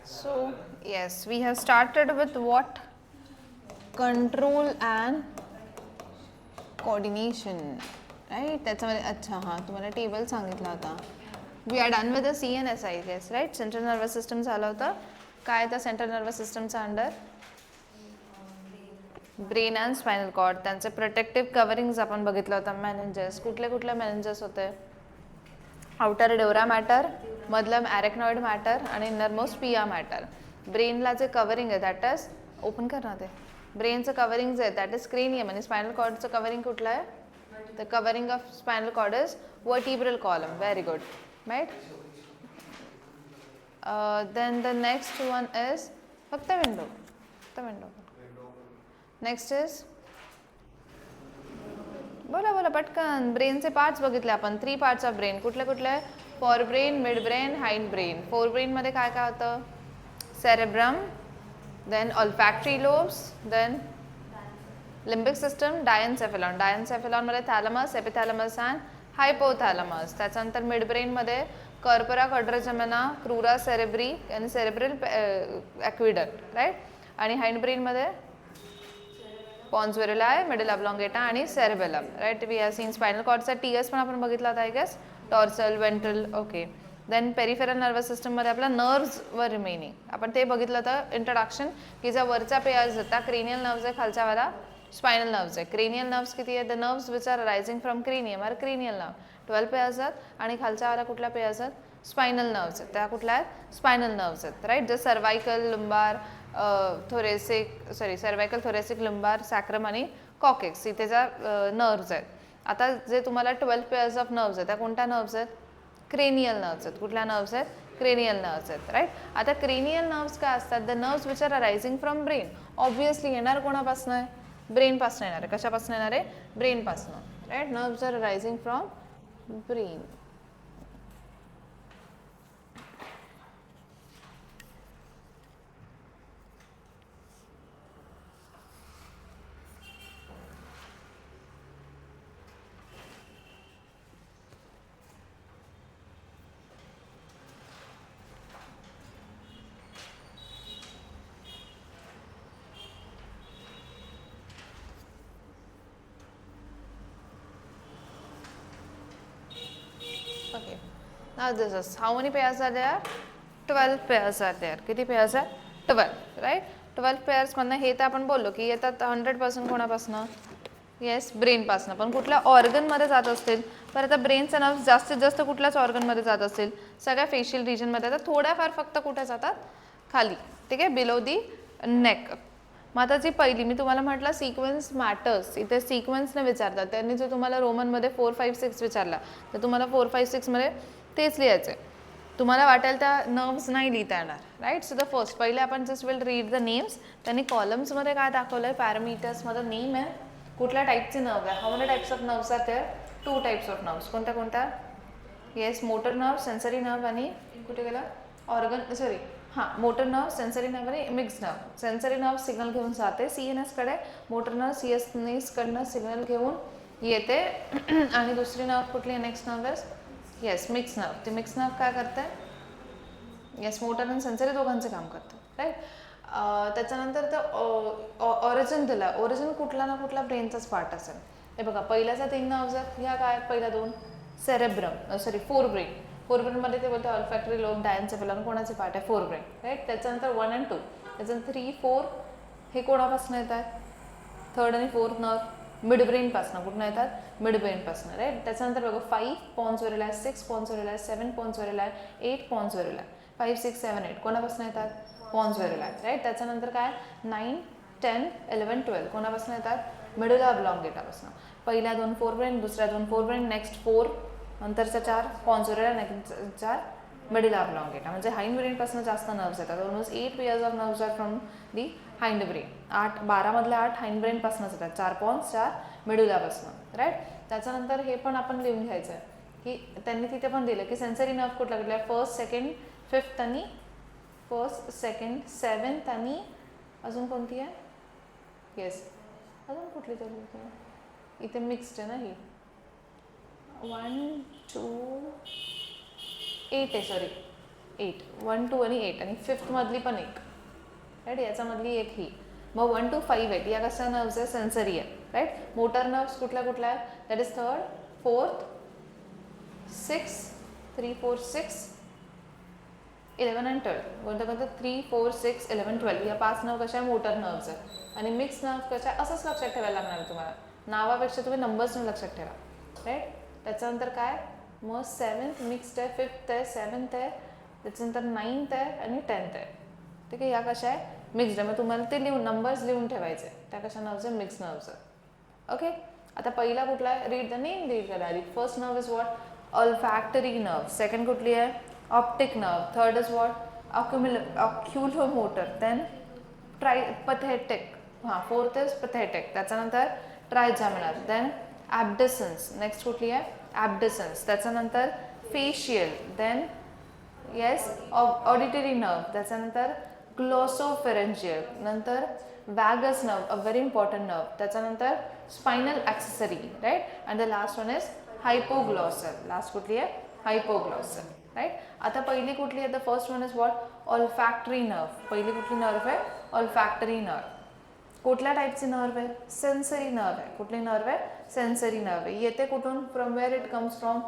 So, yes, we have started with what? Control and coordination, right? त्याच्यामध्ये अच्छा हां तुम्हाला टेबल सांगितला होता. We are done with the CNSI, yes, right. Central nervous system झालं होतं. काय त्या सेंट्रल नर्वस सिस्टमचा under? Brain and spinal cord. त्यांचे प्रोटेक्टिव्ह कव्हरिंग्स आपण बघितलं होतं. मेनिंजेस कुठले कुठले मेनिंजेस होते? आउटर डेवरा मॅटर, मधलं ॲरेक्नॉइड मॅटर आणि इनरमोस्ट पिया मॅटर. ब्रेनला जे कव्हरिंग आहे दॅट इज ओपन करणार ते ब्रेनचं कव्हरिंग जे आहे दॅट इज क्रेनियम आणि स्पायनल कॉर्डचं कव्हरिंग कुठलं आहे? The covering of spinal cord is vertebral column. Very good, right. Then the next one is फक्त विंडो. नेक्स्ट इज बोला पटकन. ब्रेनचे पार्ट्स बघितले आपण. 3 पार्ट्स ऑफ ब्रेन. कुठले कुठले? Fore brain, mid brain, hind brain. Fore ब्रेनमध्ये काय काय होतं? Cerebrum, then olfactory lobes, then limbic system, diencephalon. डायन्सेफेलॉनमध्ये थॅलमस, एपिथॅलमस अँड हायपोथॅलमस. त्याच्यानंतर मिड ब्रेनमध्ये कॉर्पोरा क्वाड्रिजेमिना, क्रुरा सेरेब्री आणि सेरेब्रल ॲक्विडक्ट, राईट. आणि हाइंड ब्रेनमध्ये पॉन्स व्हेरुलाय, मिडल ऑब्लॉंगेटा आणि cerebellum, right. We have seen spinal कॉर्डचा TS पण आपण बघितला होता, I guess. Dorsal, ventral, okay. Then peripheral nervous सिस्टममध्ये आपला नर्व्स वर रिमेनिंग आपण ते बघितलं होतं इंट्रोडक्शन, की ज्या वरच्या पेयर्स होता क्रेनियल नर्व्स आहे, खालच्यावाला स्पायनल नर्व्स आहे. क्रेनियल नर्व्स किती आहे? The nerves which are rising from cranium are cranial nerve. 12 pairs आहेत आणि खालच्यावाला कुठल्या पेयर्स आहेत? स्पायनल नर्व्स आहेत. त्या कुठल्या आहेत? स्पायनल नर्व्स आहेत, राईट. जे सर्वायकल, लुंबार, सर्वायकल, थोरेसिक, लुंबार, सॅक्रम आणि कॉकेक्स इथे ज्या नर्व्स आहेत. आता जे तुम्हाला 12 पेयर्स ऑफ नर्व्स आहेत त्या कोणत्या नर्व्स आहेत? क्रेनियल नर्व्स आहेत. कुठल्या नर्व्स आहेत? क्रेनियल नर्व्स आहेत, राईट. आता क्रेनियल नर्व्स काय असतात? The nerves which are arising from brain. Obviously येणार कोणापासून आहे? ब्रेनपासून येणार आहे. कशापासून येणार आहे? ब्रेनपासून, right. Nerves are arising from brain. Okay. Now this is how many pairs are there? 12 pairs are there. किती pairs आहे? 12, right? 12 pairs मधनं हे तर आपण बोललो की येतात 100% कोणापासनं? येस, ब्रेनपासनं. पण कुठल्या ऑर्गनमध्ये जात असतील? तर आता ब्रेनचा नर्व्स जास्तीत जास्त कुठल्याच ऑर्गनमध्ये जात असतील? सगळ्या फेशियल रिजनमध्ये. तर थोड्याफार फक्त कुठे जातात? खाली, ठीक आहे, बिलो दी नेक. मग आता जी पहिली मी तुम्हाला म्हटलं सिक्वेन्स मॅटर्स, इथे सिक्वेन्सने विचारतात. त्यांनी जर तुम्हाला रोमनमध्ये 4, 5, 6 विचारला तर तुम्हाला 4, 5, 6 मध्ये तेच लिहायचं आहे. तुम्हाला वाटेल त्या नर्व्स नाही लिहिता येणार, राईट. सो द फर्स्ट पहिले आपण just will read the names. त्यांनी कॉलम्समध्ये काय दाखवलं आहे? पॅरामीटर्समध्ये नेम आहे, कुठल्या टाईपचे नर्व आहे. How many types of nerves are there? 2 types of nerves. कोणत्या कोणत्या? Yes, motor nerve, sensory nerve आणि कुठे गेला? ऑर्गन, सॉरी, हां, मोटर नर्व, सेन्सरी नर्व आणि mix nerve. Sensory nerve signal घेऊन जाते CNSकडे, मोटर नर्व CNSकडनं सिग्नल घेऊन येते आणि दुसरी नर्व कुठली आहे? Next nerve is yes mix nerve. ती मिक्स नर्व काय करते? येस, मोटर आणि सेन्सरी दोघांचे काम करतं, राईट. त्याच्यानंतर तर ऑरिजिन दिला. ओरिजिन कुठला ना कुठला ब्रेनचाच पार्ट असेल. हे बघा, पहिल्याचा 3 नर्व्स आहेत. ह्या काय? पहिल्या 2 सेरेब्रम, सॉरी 4 ब्रेन. 4 ब्रेनमध्ये ते बोलते ऑल्फॅक्टरी लोब, डायन्सेफेलॉन कोणाचे पार्ट आहे? 4 ब्रेन, राईट. त्याच्यानंतर 1 and 2, त्याच्यानंतर 3, 4 हे कोणापासून येतात? 3rd आणि 4th नर्व मिड ब्रेनपासून. कुठून येतात? मिड ब्रेनपासून, राईट. त्याच्यानंतर बघा 5 pons varolii, 6 pons varolii, 7 pons varolii, 8 pons varolii. 5, 6, 7, 8 कोणापासून येतात? Pons varolii, right. त्याच्यानंतर काय? 9, 10, 11, 12 कोणापासून येतात? मिडुला ऑब्लॉंगेटापासून. पहिल्या 2 4 ब्रेन, दुसऱ्या 2 4 ब्रेन, नेक्स्ट 4, नंतरच्या 4 पॉन्स व्हेरुलाय, नेक्स्ट 4 मिडुला ऑब्लॉंगेटा. म्हणजे हाइंड ब्रेनपासून जास्त नर्व्स येतात. Almost 8 pairs of nerves are from the hind brain. 12 मधल्या 8 हाइंड ब्रेनपासूनच येतात. 4 पॉन्स, 4 मिडुलापासून, राईट. त्याच्यानंतर हे पण आपण लिहून घ्यायचं आहे की त्यांनी तिथे पण दिलं की सेन्सरी नर्व कुठला कुठल्या? 1st, 2nd, 5th आणि 1st, 2nd, 7th आणि अजून कोणती आहे? येस, अजून कुठली तरी इथे मिक्स्ड आहे ना ही. 1, 2, 8 आहे, सॉरी 8, 1 2 आणि 8 आणि 5th मधली पण एक, राईट, याच्यामधली एक ही. मग 1 to 5 आहेत, या कशा नर्व्स आहे, सेन्सरी आहे, राईट. मोटर नर्व्स कुठल्या कुठल्या आहेत, that is 3rd, 4th, 6, 3 4 6, 11 and 12. कोणत्या कोणत्या 3 4 6 11 12 या 5 नर्व कशा मोटर नर्व्स आहे. आणि मिक्स नर्व कशा, असंच लक्षात ठेवायला लागणार आहे तुम्हाला, नावापेक्षा तुम्ही नंबर्स लक्षात ठेवा, राईट. त्याच्यानंतर काय, मग 7th मिक्स्ड आहे, 5th आहे, 7th आहे, त्याच्यानंतर 9th आहे आणि 10th आहे, ठीक आहे. या कशा आहे, मिक्स्ड आहे. मग तुम्हाला ते लिहून नंबर्स लिहून ठेवायचे, त्या कशा नर्व्स आहे, मिक्स नर्व्स आहे. ओके. आता पहिला कुठला आहे, रीड द नेम, रीड करा. First nerve is what, olfactory nerve. Second कुठली आहे, optic nerve. Third is what, oculomotor. Then pathetic, हां, फोर्थ इज पथेटिक. त्याच्यानंतर ट्रायजॅमिनल. Then abducens. नेक्स्ट कुठली आहे, ॲब्डिसन्स. त्याच्यानंतर facial. Then yes auditory nerve. त्याच्यानंतर glossopharyngeal. नंतर vagus nerve, a very important nerve. त्याच्यानंतर spinal accessory, right. And the last one is hypoglossal. Last कुठली आहे, हायपोग्लॉसल, राईट. आता पहिली कुठली आहे, the first one is what, olfactory nerve. पहिली कुठली नर्व आहे, ऑल्फॅक्टरी नर्व. कुठल्या टाईपची नर्व आहे, सेन्सरी नर्व आहे. कुठली नर्व आहे, सेन्सरी नर्व आहे. येते कुठून, from where it comes from,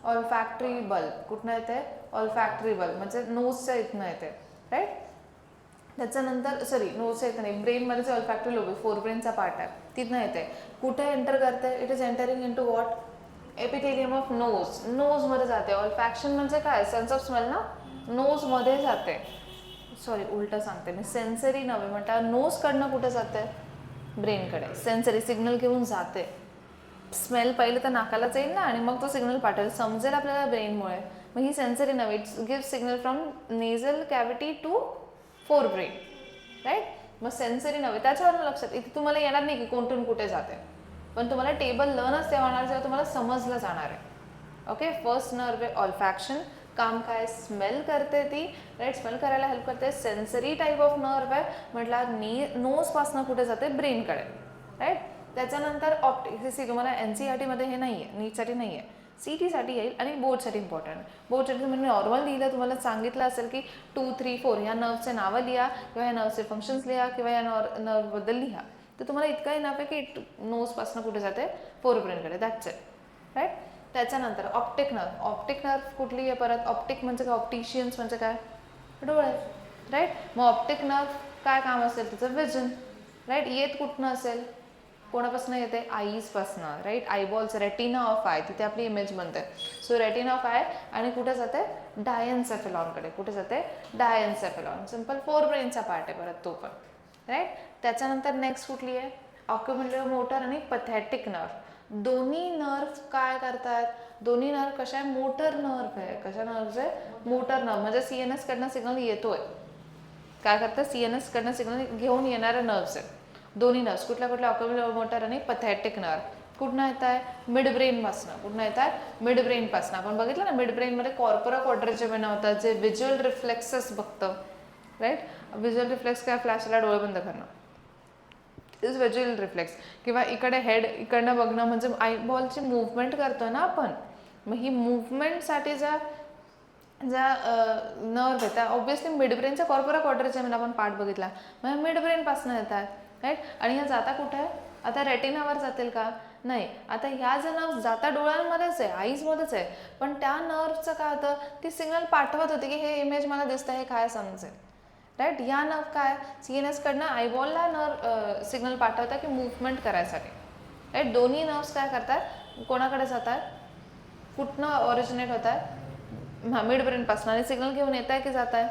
olfactory bulb. कुठनं येते, ऑल्फॅक्टरी बल्ब, म्हणजे नोजच्या इथनं येते, राईट. त्याच्यानंतर सॉरी, नोजच्या इथं नाही, ब्रेनमध्ये जे ऑल्फॅक्टरी लोब आहे, फोरब्रेनचा पार्ट आहे, तिथनं येते. कुठे एंटर करते, it is entering into what, epithelium of nose. नोजमध्ये जाते. ऑल्फॅक्शन म्हणजे काय, सेन्स ऑफ स्मेल ना, नोजमध्ये जाते. सॉरी, उलटं सांगते मी, सेन्सरी नव्हे म्हणता, नोजकडनं कुठे जाते, ब्रेनकडे. सेन्सरी सिग्नल घेऊन जाते. स्मेल पहिले तर नाकालाच येईल ना, आणि मग तो सिग्नल पाठवेल, समजेल आपल्याला ब्रेनमुळे. मग ही sensory nerve, it's give signal from nasal cavity to fore brain, right. मग सेन्सरी नव्हे, त्याच्यावरून लक्षात इथे तुम्हाला येणार नाही की कोणतून कुठे जाते, पण तुम्हाला टेबल लर्नच तेव्हा होणार जेव्हा तुम्हाला समजलं जाणार आहे. ओके. फर्स्ट नर्व आहे ऑल्फॅक्शन. काम काय, स्मेल करते ती, राईट, स्मेल करायला हेल्प करते. सेन्सरी टाईप ऑफ नर्व आहे म्हटलं, नोजपासनं कुठे जाते, ब्रेनकडे, राईट. त्याच्यानंतर ऑप्टिक. हे तुम्हाला NCERTमध्ये हे नाही आहे, नीटसाठी नाही आहे, CETसाठी येईल आणि बोर्डसाठी इम्पॉर्टंट. बोर्डसाठी तुम्ही नॉर्मल लिहिलं, तुम्हाला सांगितलं असेल की 2 3 4 ह्या नर्वचे नावं लिहा, किंवा या नर्वचे फंक्शन्स लिहा, किंवा या नर्वबद्दल लिहा. तर तुम्हाला इतकं इनफ आहे की नोजपासनं कुठे जाते, फोरब्रेनकडे, दॅट्स इट, राईट. त्याच्यानंतर ऑप्टिक नर्व. ऑप्टिक नर्व कुठली आहे परत, ऑप्टिक म्हणजे काय, ऑप्टिशियन्स म्हणजे काय, डोळे, राईट. मग ऑप्टिक नर्व काय काम असेल त्याचं, विजन, राईट. येत कुठनं असेल, कोणापासून येते, आईजपासनं, राईट. आयबॉल्स, रेटिना ऑफ आय, तिथे आपली इमेज बनते. सो रेटिना ऑफ आय, आणि कुठे जाते, डायन्सेफेलॉनकडे. कुठे जाते, डायन्सेफेलॉन. सिम्पल फोरब्रेनचा पार्ट आहे परत तो पण, राईट. त्याच्यानंतर नेक्स्ट कुठली आहे, ऑक्युलोमोटर आणि पथॅटिक नर्व. दोन्ही नर्व काय करतात, दोन्ही नर्व कशा आहे, मोटर नर्व आहे. कशा नर्व्स आहे, मोटर नर्व. म्हणजे CNS कडनं सिग्नल येतोय, काय करतात, CNS कडनं सिग्नल घेऊन येणारे नर्व्स आहेत दोन्ही नर्व्स. कुठल्या कुठल्या, ऑक्युलोमोटर आणि पथॅटिक नर्व. कुठनं येत आहे, मिड ब्रेनपासनं. कुठनं येत आहे, मिड ब्रेनपासनं. आपण बघितलं ना, मिड ब्रेनमध्ये कॉर्पोरा क्वाड्रिजेमिनम होतात, जे व्हिज्युअल रिफ्लेक्सेस बघतं, राईट. व्हिज्युअल रिफ्लेक्स काय, फ्लॅशला डोळे बंद करणं, इज व्हिज्युअल रिफ्लेक्स. किंवा इकडे हेड इकडनं बघणं, म्हणजे आयबॉलची मूव्हमेंट करतो ना आपण. मग ही मूव्हमेंटसाठी ज्या नर्व येतात, ऑब्व्हियसली मिड ब्रेनचा कॉर्पोरा क्वाड्रिजेमिनम आपण पार्ट बघितला, म्हणजे मिड ब्रेनपासनं येतात, राईट. आणि ह्या जाता कुठे आहे, आता रेटिनावर जातील का, नाही. आता ह्या ज्या नर्व्स जाता डोळ्यांमध्येच आहे, आईजमध्येच आहे, पण त्या नर्वचं काय होतं, ती सिग्नल पाठवत होती की हे इमेज मला दिसतं, हे काय समजेल, राईट. या नर्व काय, CNS कडनं आयबॉलला नर्व सिग्नल पाठवतात की मूव्हमेंट करायसाठी, राईट. दोन्ही नर्व्स काय करतात, कोणाकडे जातात, कुठनं ऑरिजिनेट होतात, मिड ब्रेनपासून, आणि सिग्नल घेऊन येत आहे की जात आहे,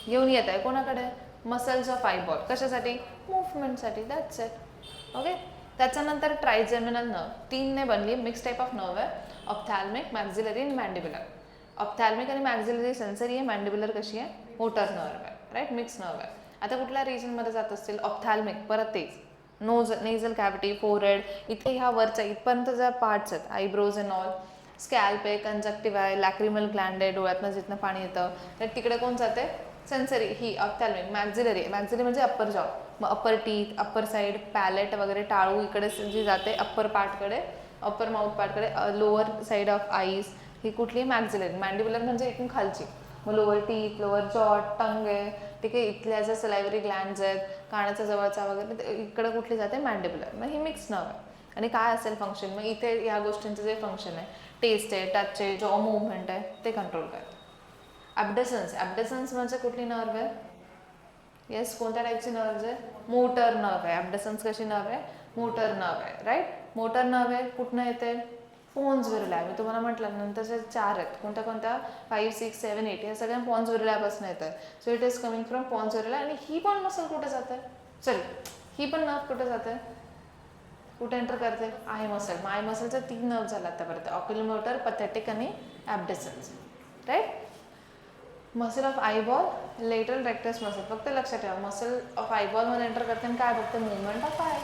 घेऊन येत आहे कोणाकडे, मसल्स ऑफ आयबॉल. कशासाठी, मूव्हमेंटसाठी, दॅट्स इट. ओके. त्याच्यानंतर ट्रायजेमिनल नर्व. 3ने बनली, मिक्स टाईप ऑफ नर्व आहे. ऑप्थॅल्मिक, मॅक्झिलरी आणि मॅन्डिब्युलर. ऑप्थॅल्मिक आणि मॅक्झिलरी सेन्सरी आहे, मॅन्डिब्युलर कशी आहे, मोटर नर्व आहे, राईट. मिक्स नर्व आहे. आता कुठल्या रिजनमध्ये जात असतील, ऑप्थॅल्मिक, परत तेच नेझल कॅव्हिटी, फोरहेड, इथे ह्या वरच्या इथपर्यंत ज्या पार्ट्स आहेत, आयब्रोज अँड ऑल, स्कॅल्प आहे, कंजक्टिव्ह आहे, लॅक्रिमल ग्लँड आहे, डोळ्यातनं जिथनं पाणी येतं, तर तिकडे कोण जाते, सेन्सरी, ही ऑप्थॅल्मिक. मॅक्झिलरी, मॅक्झिलरी म्हणजे अप्पर जॉ, मग upper teeth, upper side, palate वगैरे, टाळू इकडे जी जाते अप्पर पार्टकडे, अप्पर माउथ पार्टकडे, लोअर साईड ऑफ आईज, ही कुठली, मॅक्झिलरी. मॅन्डिब्युलर म्हणजे इथून खालची, मग लोअर टीथ, लोअर जॉ, टंग आहे, ठीक आहे, इथल्या ज्या सलायव्हरी ग्लँड्स आहेत, कानाच्या जवळचा वगैरे, इकडे कुठली जाते मॅन्डिब्युलर. मग ही मिक्स नर्व आहे. आणि काय असेल फंक्शन, मग इथे या गोष्टींचं जे फंक्शन आहे, टेस्ट आहे, टच आहे, जॉ मुवमेंट आहे, ते कंट्रोल करतं. ॲबडसन्स, ॲबडसन्स म्हणजे कुठली नर्व आहे? येस, कोणत्या टाईपची नर्व्ज आहे? मोटर नर्व आहे. ॲबडसन्स कशी नर्व आहे? मोटर नर्व आहे, राईट. मोटर नर्व आहे, कुठनं येते? पोन्स विरला. मी तुम्हाला म्हटलं नंतरचे 4 आहेत. कोणत्या कोणत्या? 5, 6, 7, 8 या सगळ्या पोन्स विरल्यापासून येत आहे. So it is coming from pons varolii. आणि ही पण मसल कुठे जाते? सॉरी, ही पण नर्व कुठे जाते? कुठे एंटर करते? Eye muscle. मग आय मसलचे 3 नर्व झाले आतापर्यंत, ऑक्युलोमोटर, पथेटिक आणि abducens, right. Muscle of eyeball, lateral rectus muscle. फक्त लक्षात ठेवा, मसल ऑफ आयबॉलमध्ये एंटर करते आणि काय बघते? Movement of I.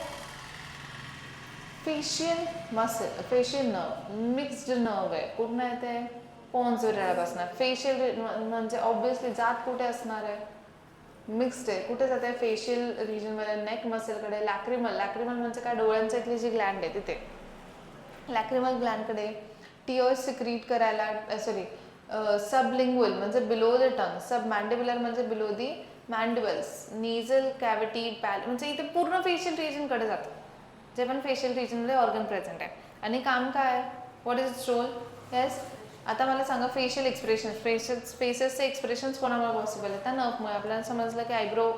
Facial muscle, facial nerve mixed nerve आहे. कुठनं येते? पोन्स विरल्यापासून. फेशियल म्हणजे ऑब्विसली जात कुठे असणार आहे? मिक्स्ड आहे. कुठे जाते? फेशियल रिजनमध्ये, नेक मसलकडे. लॅक्रिमल, लॅक्रिमल म्हणजे काय? डोळ्यांच्या इथली जी ग्लँड आहे तिथे, लॅक्रिमल ग्लँडकडे. टिअर्स सिक्रीट करायला, सॉरी, सबलिंग्वल म्हणजे बिलो द टंग, सब मॅन्डिब्युलर म्हणजे बिलो दी मॅन्डिबल्स, नेझल कॅव्हिटी, म्हणजे इथे पूर्ण फेशियल रिजनकडे जातं, जे पण फेशियल रिजनमध्ये ऑर्गन प्रेझेंट आहे. आणि काम काय आहे? What is its role? Yes, आता मला सांगा, फेशियल एक्सप्रेशन, फेशियल स्पेसेसचे एक्सप्रेशन्स कोणामुळे पॉसिबल आहेत? त्या नर्वमुळे. आपल्याला समजलं की आयब्रो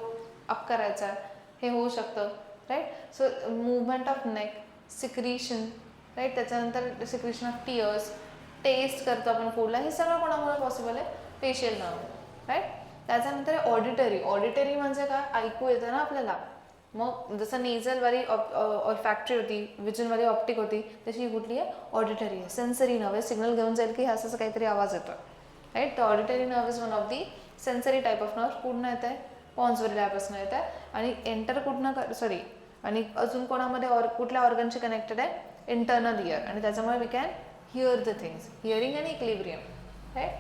अप करायचा आहे, हे होऊ शकतं, right. So movement of neck, secretion, right, त्याच्यानंतर सिक्रीशन ऑफ टिअर्स, टेस्ट करतो आपण फूडला, हे सगळं कोणामुळे पॉसिबल आहे? Facial nerve, right. त्याच्यानंतर ऑडिटरी. ऑडिटरी म्हणजे काय? ऐकू येतं ना आपल्याला. मग जसं नेझलवाली ऑल्फॅक्टरी होती, विजनवाली ऑप्टिक होती, तशी ही कुठली आहे? ऑडिटरी आहे. सेन्सरी नर्व आहे, सिग्नल घेऊन जाईल की असं काहीतरी आवाज येतो, राईट. तर auditory nerve is one of the sensory type of nerve. कुठनं येत आहे? पॉन्स विरल्यापासून येत आहे. आणि एंटर कुठनं, सॉरी, आणि अजून कोणामध्ये कुठल्या ऑर्गनशी कनेक्टेड आहे? Internal ear. आणि त्याच्यामुळे we can hear the things, hearing आणि इक्लिब्रियम, राईट.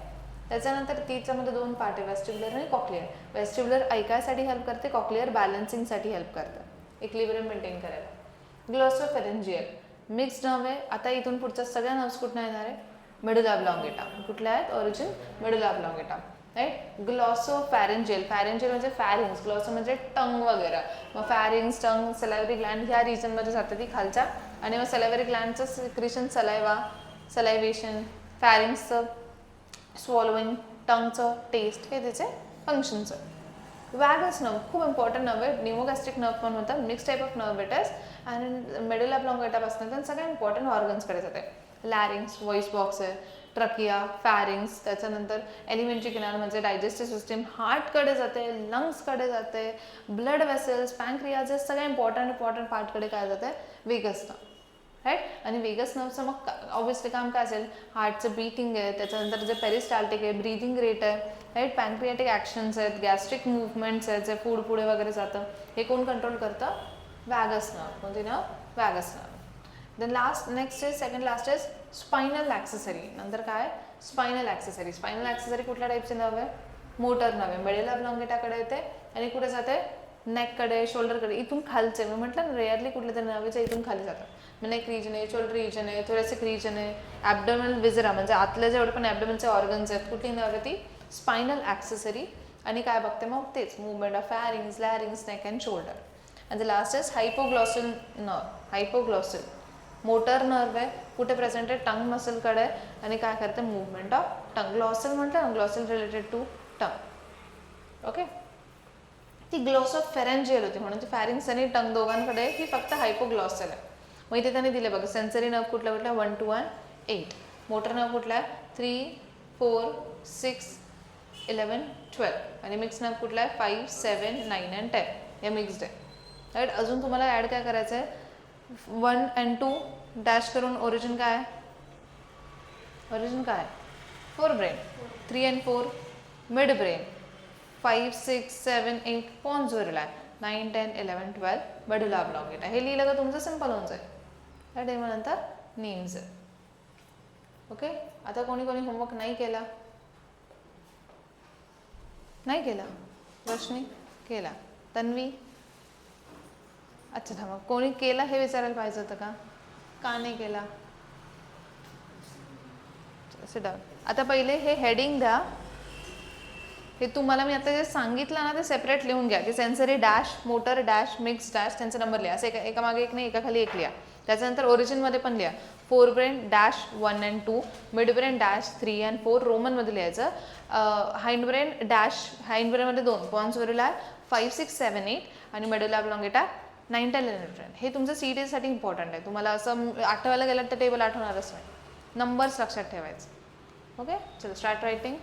त्याच्यानंतर तिच्यामध्ये 2 पार्ट आहे, वेस्टिब्युलर आणि कॉक्लिअर. वेस्टिब्युलर ऐकायसाठी हेल्प करते, कॉक्लिअर बॅलन्सिंगसाठी हेल्प करतं, इक्लिब्रियम मेंटेन करायला. ग्लोसोफेरेंजियल मिक्स्ड नर्व आहे. आता इथून पुढच्या सगळ्या नर्व्स कुठनं येणार आहे? Medulla oblongata. कुठल्या आहेत? Origin medulla oblongata, right. Glossopharyngeal, pharyngeal म्हणजे फॅरिंग्स, ग्लॉसो म्हणजे टंग वगैरे. मग फॅरिंग्स, टंग, सलायव्हरी ग्लँड ह्या रिजनमध्ये जाते ती खालच्या. आणि मग सलायव्हरी ग्लँडचं सिक्रेशन, सलायवा, सलायवेशन, फॅरिंग्सचं स्वॉलोइंग, टंगचं टेस्ट, हे त्याचे फंक्शन्स आहे. वॅगस नर्व खूप इम्पॉर्टंट नर्व आहे, निमोगॅस्ट्रिक नर्व पण म्हणतात, mix type of nerve it is. आणि मेडुला ऑब्लॉंगेटापासून तर सगळ्या इम्पॉर्टंट ऑर्गन्सकडे जाते. लॅरिंग्स, व्हॉइस बॉक्स आहे, ट्रकिया, फॅरिंग्स, त्याच्यानंतर एलिमेंटरी कॅनल म्हणजे डायजेस्टिव्ह सिस्टीम, हार्टकडे जाते, लंग्सकडे जाते, ब्लड वेसल्स, पॅनक्रियाज, सगळ्या इम्पॉर्टंट पार्टकडे काय जाते? Vagus nerve, right. आणि वेगस नर्वचं मग ऑब्व्हियसली काम काय असेल? हार्टचं बीटिंग आहे, त्याच्यानंतर जे पेरिस्टाल्टिक आहे, ब्रीदिंग रेट आहे, राईट. पॅनक्रियाटिक ॲक्शन्स आहेत, गॅस्ट्रिक मुवमेंट्स आहेत, जे फूड पुढे वगैरे जातं, हे कोण कंट्रोल करतं? Vagus nerve. कोणती nerve? Vagus nerve. Then next is, second last is spinal accessory. नंतर काय? Spinal accessory. स्पायनल ॲक्सेसरी कुठल्या टाईपची नर्व आहे? मोटर नर्व आहे. मेडुला ऑब्लॉंगेटाकडे येते आणि कुठे जाते? नेककडे, शोल्डरकडे, इथून खालचे. मी म्हटलं ना, रेअरली कुठल्या तरी नर्वच्या इथून खाली जातात. नेक रिजन आहे, शोल्डर रिजन आहे, थोरेसिक रिजन आहे, ॲब्डोमिनल विजरा म्हणजे आतले जेवढे पण ॲब्डोमिनचे ऑर्गन्स आहेत, कुठली नर्व आहे ती? Spinal accessory. आणि काय बघते मग? तेच movement of pharynx, larynx, neck and shoulder. आणि the last is hypoglossal nerve. Hypoglossal motor nerve आहे, कुठे प्रेझेंट आहे? टंग मसलकडे. आणि काय करते? Movement of tongue. ग्लॉसल म्हटलं ना, ग्लॉसल रिलेटेड टू टंग, ओके. ती ग्लॉसोफेरेंजियल होती, म्हणून ती फॅरिंग्स आणि टंग दोघांकडे, ही फक्त हायपोग्लॉसल आहे. मग इथे त्यांनी दिले बघा, सेन्सरी नर्व कुठला 1 to 8. मोटर नर्व कुठला आहे? 3, 4, 6, 11, 12. आणि मिक्स नर्व कुठला आहे? 5, 7, 9 and 10. या मिक्स्ड आहे, राईट. अजून तुम्हाला ॲड काय करायचं आहे? 1 and 2 डॅश करून ओरिजिन काय आहे? ओरिजिन काय आहे? 4 brain. 3 and 4 mid brain. 5, 6, 7, 8 pons varolii. 9, 10, 11, 12 medulla oblongata. हे लिहिलं का तुमचं सिम्पल होऊन जाईल, राईट. मग नंतर नेम्स आहे, ओके. आता कोणी होमवर्क नाही केला? नाही केला? रोशनी केला? तन्वी? अच्छा, थांबा, कोणी केला हे विचारायला पाहिजे होतं का नाही केला? Sit down. आता पहिले हे हेडिंग द्या, हे तुम्हाला मी आता जे सांगितलं ना ते सेपरेट लिहून घ्या की sensory dash, motor dash, mix dash, त्यांचा नंबर लिहा. असं एका मागे एक नाही, एकाखाली एक लिहा. त्याच्यानंतर ओरिजिनमध्ये पण लिहा. Fore brain dash 1 and 2, mid brain dash 3 and 4 रोमनमध्ये लिहायचं. हाइंड ब्रेन डॅश, हाइंड ब्रेनमध्ये 2, पॉन्स व्हेरुला 5, 6, 7, 8 आणि मेडुला ऑब्लॉंगेटा 9, 10, 11. हे तुमचं CETसाठी इम्पॉर्टंट आहे. तुम्हाला असं आठवायला गेलं तर टेबल आठवणारच नाही. नंबर्स लक्षात ठेवायचे. ओके, चलो स्टार्ट रायटिंग.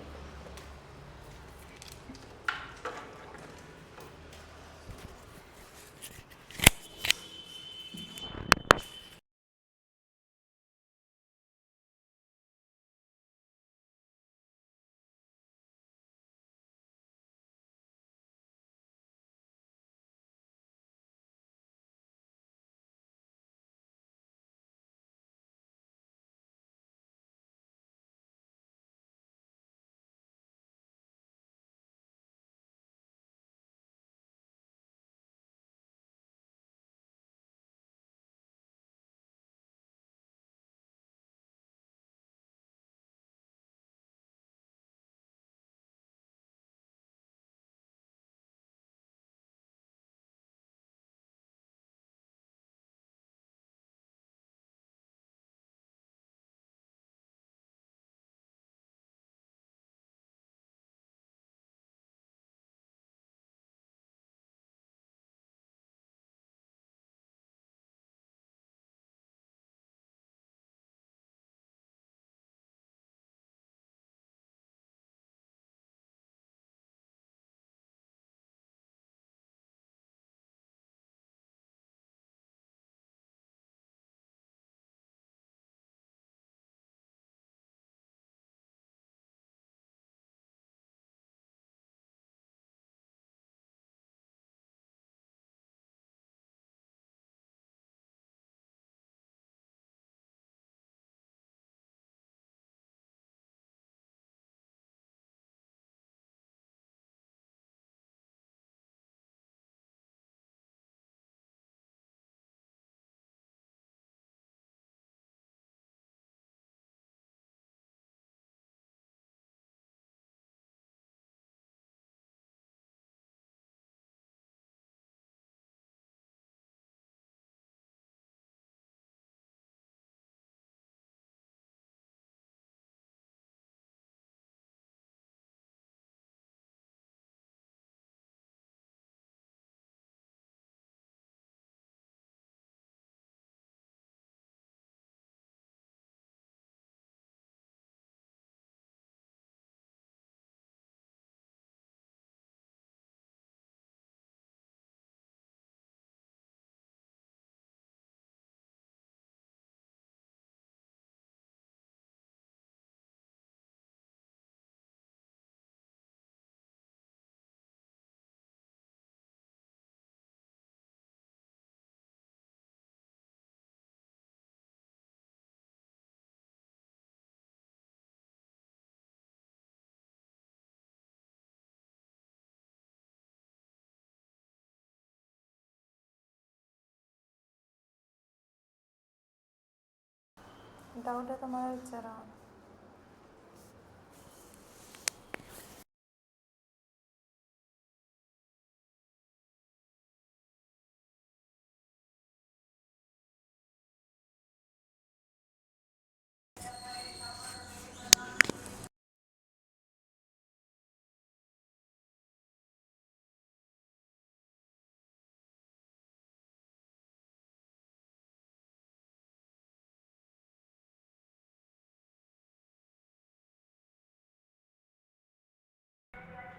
डाऊट आहे तर मला विचारा.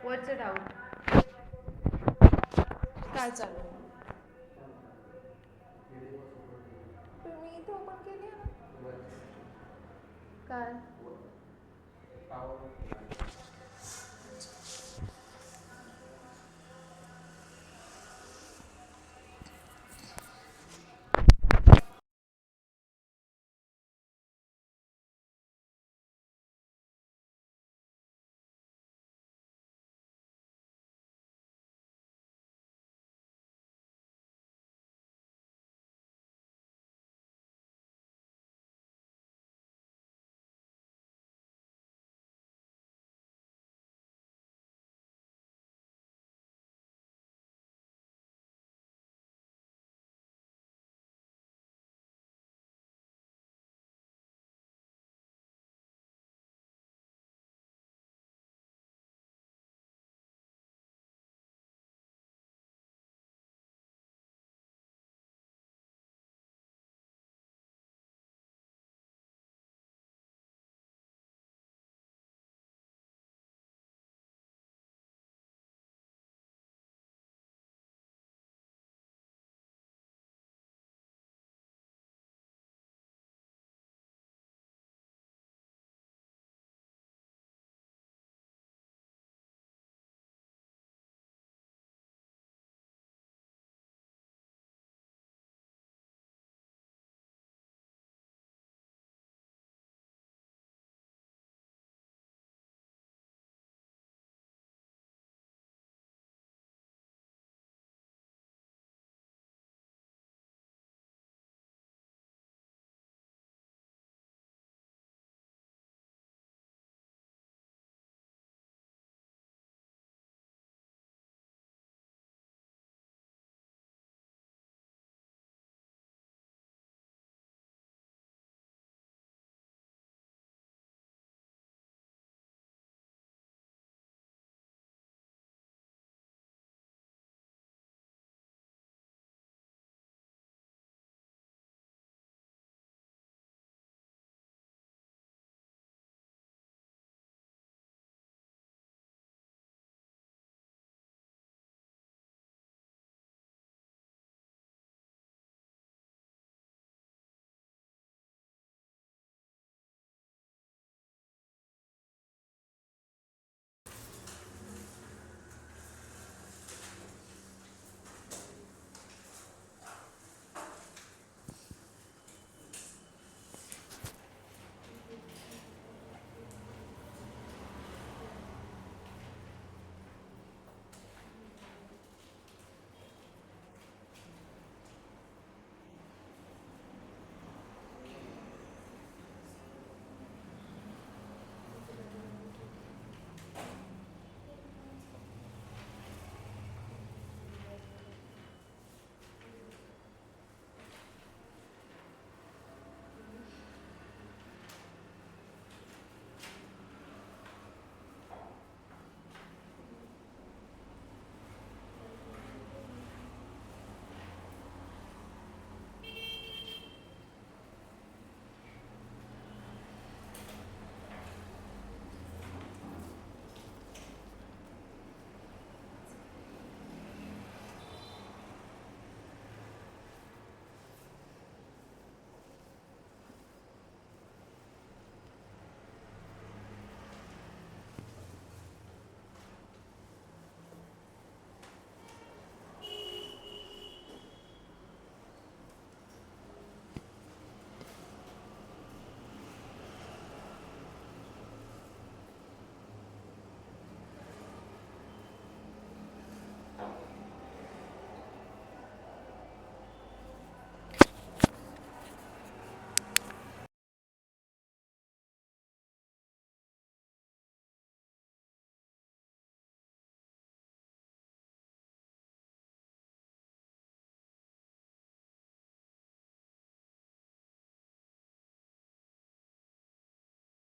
What's the doubt? काय चालू आहे? मी इथे ओपन केली आहे ना. काय?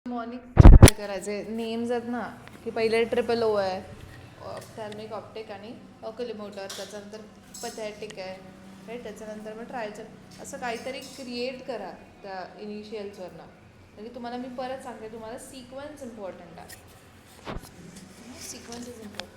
मॉनिक काय करायचे नेम्स आहेत ना की पहिले ट्रिपल ओ आहे ऑप्थॅल्मिक ऑप्टिक आणि ऑक्युलोमोटर, त्याच्यानंतर पथॅटिक आहे राईट, त्याच्यानंतर मग ट्रायचर, असं काहीतरी क्रिएट करा त्या इनिशियल्सवरनं. म्हणजे तुम्हाला मी परत सांगते, तुम्हाला सिक्वेन्स इम्पॉर्टंट आहे, sequence is important.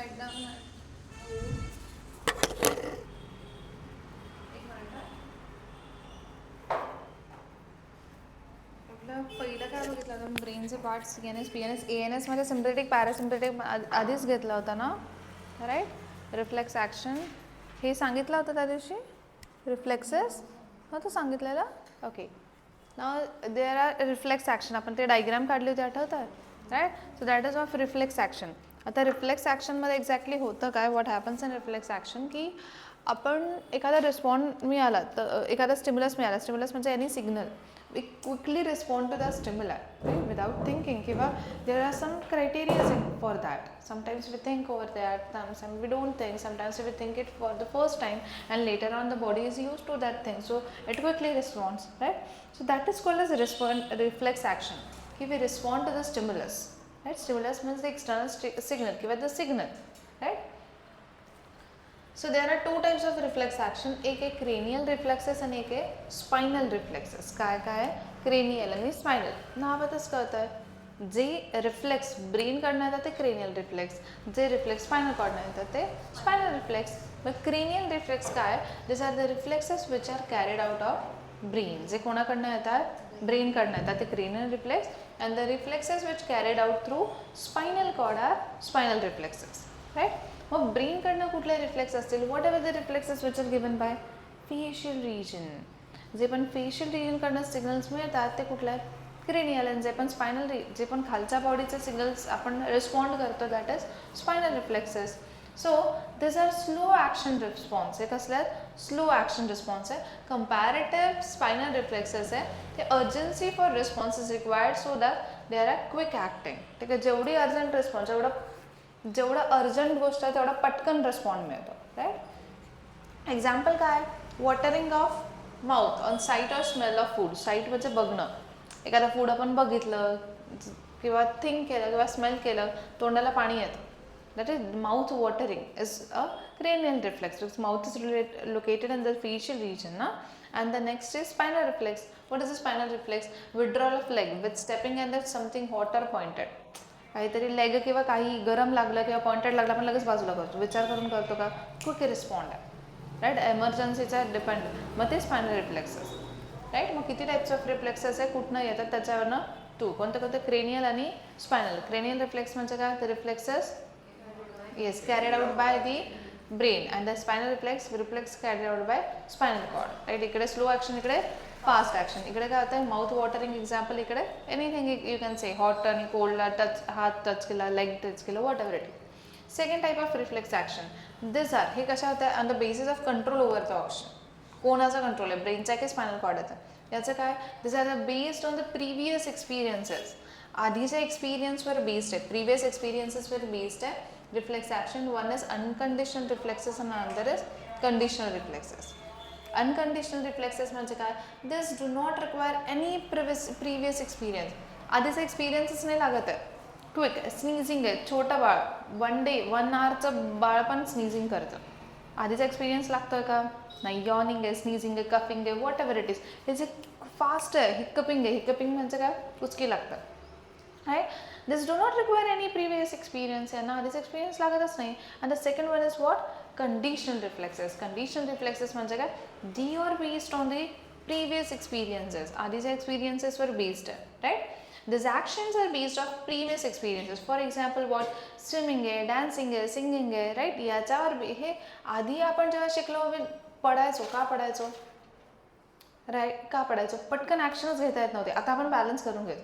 Write down पहिलं काय बघितलं होतं ब्रेनचे पार्ट्स एन पी एन मध्ये सिम्पथेटिक पॅरासिम्पथेटिक आधीच घेतला होता ना, राईट. रिफ्लेक्स ॲक्शन हे सांगितलं होतं त्या दिवशी, रिफ्लेक्सेस तो सांगितलेलं. Okay, now there are reflex action, आपण ते डायग्राम काढली होती आठवतं, right. So that is of reflex action. आता रिफ्लेक्स ॲक्शनमध्ये एक्झॅक्टली होतं काय, what happens in reflex action, की आपण एखादा रिस्पॉन्ड मिळाला, तर एखादा स्टिम्युलस मिळाला, स्टिम्युलस म्हणजे any signal, we quickly respond to the stimuli, right, without thinking. Kiva there are some criteria for that. Sometimes we think over that, sometimes we don't think, sometimes we think it for the first time and later on the body is used to that thing, so it quickly responds, right. So that is called as reflex action. Ki we respond to the stimulus, right. Stimulus means the external signal, kiva the signal, right. So there are two types of reflex action, एक आहे cranial reflexes आणि एक आहे spinal reflexes. काय काय cranial आणि spinal. नावातच कळतं, जे रिफ्लेक्स ब्रेन कडनं येतात ते cranial reflex, जे रिफ्लेक्स spinal कडनं येतात ते spinal reflex. मग cranial reflex काय, these are the reflexes which are carried out of brain. जे कोणाकडनं येतात, ब्रेन कडनं येतात ते cranial reflex, and the reflexes which carried out through spinal cord are spinal reflexes, right. मग ब्रेन कडनं कुठले रिफ्लेक्स असतील, whatever the reflexes which are given by facial region. जे पण फेशियल रिजन कडनं सिग्नल्स मिळतात ते कुठले आहेत, क्रेनियल. आणि जे पण स्पायनल जे पण खालच्या बॉडीचे सिग्नल्स आपण रिस्पॉन्ड करतो that is spinal reflexes. So this are slow action response. हे कसले आहेत, स्लो ॲक्शन रिस्पॉन्स आहे. कंपॅरेटिव्ह स्पायनल रिफ्लेक्सेस आहे ते urgency for response is required so that they are quick acting. ठीक आहे, जेवढी अर्जंट रिस्पॉन्स, जेवढं अर्जंट गोष्ट आहे तेवढा पटकन रिस्पॉन्ड मिळतो, राईट. एक्झाम्पल काय, watering of mouth on site or smell of food. Site म्हणजे बघणं, एखादा फूड आपण बघितलं किंवा थिंक केलं किंवा स्मेल केलं, तोंडाला पाणी येतं, that is mouth watering is a cranial reflex, because mouth is located in the facial region, na. And the next is spinal reflex. What is the spinal reflex? Withdrawal of leg with stepping and there's something hot or pointed. काहीतरी leg किंवा काही गरम लागलं किंवा pointed लागलं, आपण लगेच बाजूला करतो, विचार करून करतो का, क्विक रिस्पॉन्ड आहे, राईट. एमर्जन्सीचा डिपेंड, मग ते स्पायनल रिफ्लेक्सेस, राईट. मग किती टाईप्स ऑफ रिफ्लेक्सेस आहे, कुठनं येतात त्याच्यावरनं टू, कोणतं कोणतं, क्रेनियल आणि स्पायनल. क्रेनियल रिफ्लेक्स म्हणजे काय, ते reflexes yes carried out by the brain, and the spinal reflex carried out by spinal cord, right. इकडे स्लो ॲक्शन, इकडे फास्ट ॲक्शन. इकडे काय होतं, माउथ वॉटरिंग एक्झाम्पल, इकडे anything you can say, hot आणि कोल्डला टच, हात टच केला, लेग टच केलं, whatever it. Second type of reflex action, this are, हे कशा होतं, on the basis of control over the option. कोणाचा कंट्रोल आहे, ब्रेनचा की स्पायनल कॉर्डचा. याचं काय, this are based on the previous experiences. आधीच्या एक्सपिरियन्सवर बेस्ड आहे, प्रिव्हियस एक्सपिरियन्सेसवर बेस्ड आहे reflex action. One is unconditional reflexes आणि another is conditional reflexes. Unconditional reflexes म्हणजे काय, this do not require any previous experience. आधीचा एक्सपिरियन्सच नाही लागत आहे, क्विक. स्नीझिंग आहे, छोटं बाळ 1 hourचं बाळ पण स्नीझिंग करतं, आधीचा एक्सपिरियन्स लागतोय का नाही. यॉर्निंग आहे, स्नीझिंग आहे, कफिंग आहे, वॉट एव्हर इट इज, हे जे फास्ट आहे, हिक्कपिंग आहे, हिक्कपिंग म्हणजे काय, कुचकी लागतं, right. This do not require any previous experience, यांना आधीचा एक्सपिरियन्स लागतच नाही. And the second one is what, conditional reflexes. Conditional reflexes म्हणजे काय, the are based on the previous experiences, आधीच्या एक्सपिरियन्सेसवर बेस्ड आहे, right. These actions are based on previous experiences. For example, what swimming आहे, dancing आहे, singing आहे, right. याच्यावर हे आधी आपण जेव्हा शिकलो पडायचो, का पडायचो, राईट, का पडायचो, पटकन ॲक्शनच घेता येत नव्हते. आता आपण बॅलन्स करून घेतो,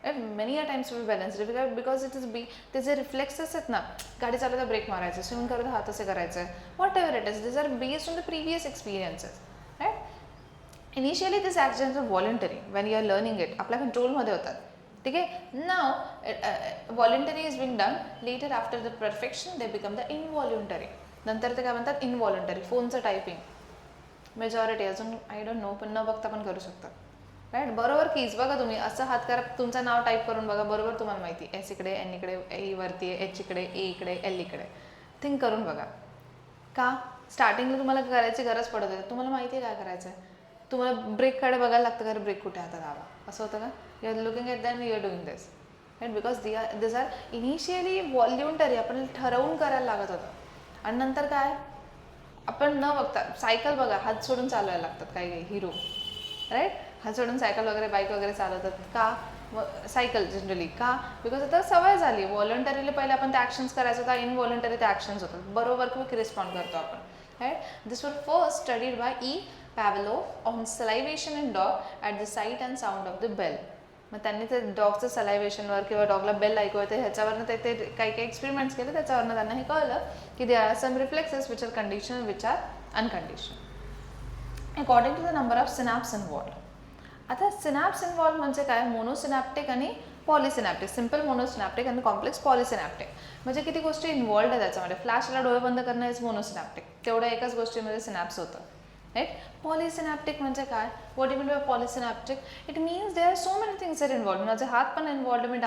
right. Many a times we balance because it is ते जे रिफ्लेक्सेस आहेत ना, गाडी चालवता ब्रेक मारायचं, स्विमिंग करता हात असे करायचं, whatever it is, this are based on the previous experiences, right. Initially this actions are voluntary when you are learning it, आपल्या कंट्रोलमध्ये होतात, ठीक आहे. Now voluntary is being done, later after the perfection they become the involuntary. नंतर ते काय म्हणतात, involuntary. फोनचं टायपिंग मेजॉरिटी अजून आय डोंट नो, पण न बघता पण करू शकतात, राईट. बरोबर कीज बघा तुम्ही, असं हात करा, तुमचं नाव टाईप करून बघा, बरोबर तुम्हाला माहिती, एस इकडे, एन इकडे, ए वरती आहे, एच इकडे, ए इकडे, एल इकडे. थिंक करून बघा. का, स्टार्टिंगला तुम्हाला करायची गरज पडत होती, तुम्हाला माहिती आहे काय करायचं आहे, तुम्हाला ब्रेककडे बघायला लागतं का, ब्रेक कुठे हातात हवा, असं होतं का, you are looking at then, you are doing this, right, because this are initially voluntary, आपण ठरवून करायला लागत होतं आणि नंतर काय आपण न बघता, सायकल बघा हात सोडून चालवायला लागतात काही हिरो, राईट, हात सोडून सायकल वगैरे बाईक वगैरे चालवतात का, सायकल जनरली का, बिकॉज आता सवय झाली. व्हॉलंटरीली पहिले आपण त्या ॲक्शन्स करायचो होता, इनव्हॉलंटरी त्या ॲक्शन्स होतात, बरोबर क्विक रिस्पॉन्ड करतो आपण, right. This were first studied by E Pavlov on salivation in dog at the sight and sound of the bell. मग त्यांनी ते डॉगचं सलायव्हेशनवर किंवा डॉगला बेल ऐकू येते ह्याच्यावरनं ते काही काही एक्सपेरिमेंट्स केले, त्याच्यावरनं त्यांना हे कळलं की they are some reflexes which are conditional which are unconditional according to the number of synapse involve. आता सिनॅप्स इन्व्हॉल्व म्हणजे काय, मोनोसिनॅप्टिक आणि पॉलिसिनॅप्टिक, सिम्पल मोनोसिनॅप्टिक आणि कॉम्प्लेक्स पॉलिसिनॅप्टिक. म्हणजे किती गोष्टी इन्व्हॉल्ड आहे त्याच्यामध्ये. फ्लॅशला डोळे बंद करणं हेच मोनोसिनॅप्टिक, तेवढ्या एकाच गोष्टीमध्ये सिनॅप्स होतं, राईट. पॉलिसिनॅप्टिक म्हणजे काय, what you mean by polysynaptic, it means there are so many things are involved. माझे हात पण इन्व्हॉल्ड, मी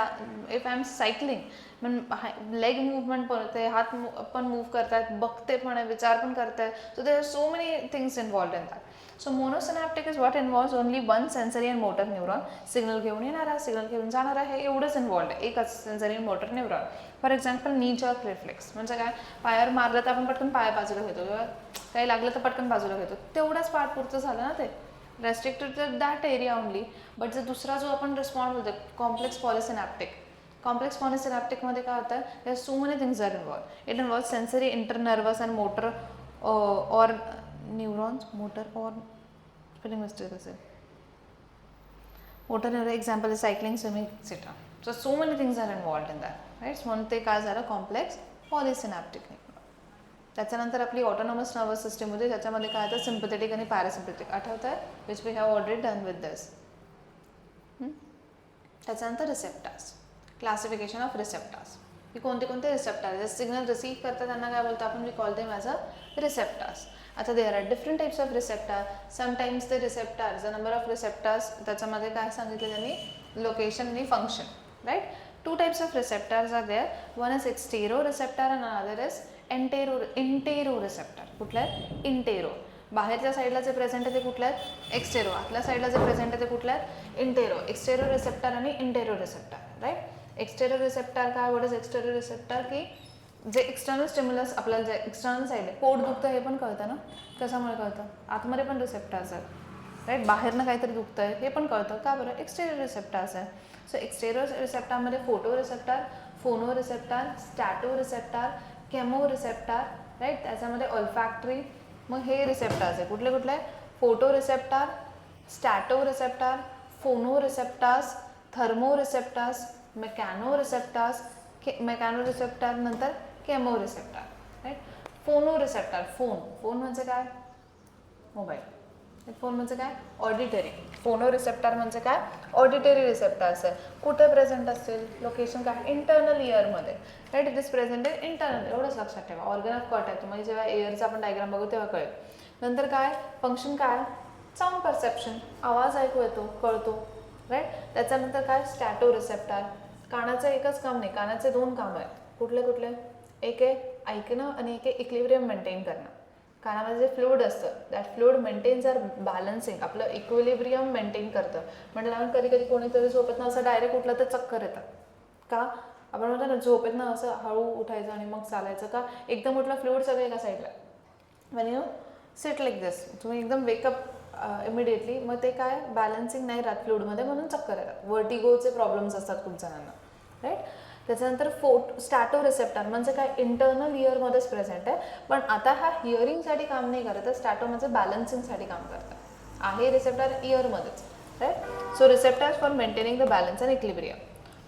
इफ आय एम सायकलिंग मग लेग मुवमेंट पण होते, हात पण मूव्ह करतात, बघते पण आहे, विचार पण करताय, so there are so many things involved in that. So monosynaptic is what involves only one sensory and motor neuron. Signal घेऊन येणारा, सिग्नल घेऊन जाणारा, हे एवढंच इन्व्हॉल्ड आहे, एकच सेन्सरी आणि मोटर न्यूरॉन. फॉर एक्झाम्पल नी जर्क रिफ्लेक्स म्हणजे काय, पायावर मारलं तर आपण पटकन पाया बाजूला घेतो, किंवा काही लागलं तर पटकन बाजूला घेतो, तेवढाच पार्ट पुरतं झालं ना ते, restricted to that area only. But जर दुसरा जो आपण रिस्पॉन्ड होतो कॉम्प्लेक्स पॉलिसिनॅप्टिक, कॉम्प्लेक्स पॉलिसिनॅप्टिकमध्ये काय होतं, there so many things are involve. It involve sensory, interneurons and motor or neurons, motor or spelling mistake असेल, motor neuron example is cycling, swimming etcetera. So many things are involved in that, right. म्हणून ते काय झालं, complex पॉलिसिनॅप्टिक. त्याच्यानंतर आपली autonomous nervous system होती, त्याच्यामध्ये काय होतं, सिम्पथेटिक आणि पॅरासिम्पथेटिक, आठवतं आहे, which we have already done with this. त्याच्यानंतर रिसेप्टार्स, क्लासिफिकेशन ऑफ रिसेप्टार्स, की कोणते कोणते रिसेप्टार जे सिग्नल रिसीव्ह करतात त्यांना काय बोलतो आपण, we call them as a receptors. आता there are different types of receptor. Sometimes ते receptors, the number of receptors, त्याच्यामध्ये काय सांगितलं त्यांनी, लोकेशन आणि function, right. Two types of receptors are there, one is extero receptor and another is intero receptor. कुठले आहेत, intero. बाहेरच्या साईडला जे प्रेझेंट आहे ते कुठले आहेत, एक्सटेरो. आतल्या साईडला जे प्रेझेंट आहे ते कुठले आहेत, इंटेरो. एक्सटेरो रिसेप्टार आणि इंटेरो रिसेप्टार, राईट. एक्सटेरो रिसेप्टार काय, व्हॉट इज एक्सटेरो रिसेप्टार, की जे एक्सटर्नल स्टिम्युलस आपल्याला जे एक्सटर्नल साईड आहे, पोट दुखतं हे पण कळतं ना, कशामुळे कळतं, आतमध्ये पण रिसेप्टार्स आहेत, राईट. बाहेरनं काहीतरी दुखतं आहे हे पण कळतं, का बरं, एक्सटेरियर रिसेप्टार्स आहे. सो एक्सटेरियर रिसेप्टारमध्ये photo receptor, phono receptor, stato receptor, chemo receptor, right. त्याच्यामध्ये ऑल्फॅक्टरी, मग हे रिसेप्टार्स आहे कुठले कुठले, photo receptor, stato receptor, phono receptors, thermo receptors, mechano receptors, mechano receptor नंतर chemo receptor, right. Phono receptor, phone म्हणजे काय, मोबाईल. फोन म्हणजे काय, ऑडिटरी. फोनो रिसेप्टार म्हणजे काय, ऑडिटरी रिसेप्टार्स आहे. कुठे प्रेझेंट असतील, लोकेशन काय, इंटरनल इयरमध्ये, right. It is present in internal, एवढंच लक्षात ठेवा. ऑर्गन ऑफ कट आहे, तुम्हाला जेव्हा एअरचा आपण डायग्राम बघू तेव्हा कळेल. नंतर काय, फंक्शन काय, साऊंड परसेप्शन, आवाज ऐकू येतो, कळतो, राईट. त्याच्यानंतर काय, स्टॅटो रिसेप्टार, कानाचं एकच काम नाही, कानाचे दोन कामं आहेत. कुठले कुठले, एक आहे ऐकणं आणि एक आहे इक्विलिब्रियम मेंटेन करणं. कानामध्ये जे फ्लुइड असतं, that fluid maintains are balancing, आपलं इक्विलिब्रियम मेंटेन करतं. म्हणजे आपण कधी कधी कोणीतरी झोपेतनं असं डायरेक्ट उठलं तर चक्कर येतात, का, आपण म्हणतो ना झोपेतनं असं हळू उठायचं आणि मग चालायचं, का, एकदम उठलं फ्लुइड सगळे एका साईडला, when you sit like this, तुम्ही एकदम वेकअप इमिडिएटली, मग ते काय बॅलन्सिंग नाही राहत फ्लुइडमध्ये, म्हणून चक्कर येतात, वर्टिगोचे प्रॉब्लेम्स असतात खूप जणांना, राईट. त्याच्यानंतर स्टॅटो रिसेप्टार म्हणजे काय, इंटरनल इयरमध्येच प्रेझेंट आहे, पण आता हा हिअरिंगसाठी काम नाही करत, स्टॅटो म्हणजे बॅलन्सिंगसाठी काम करतात, आहे रिसेप्टार इयरमध्येच, right. So receptors for maintaining the balance and equilibrium.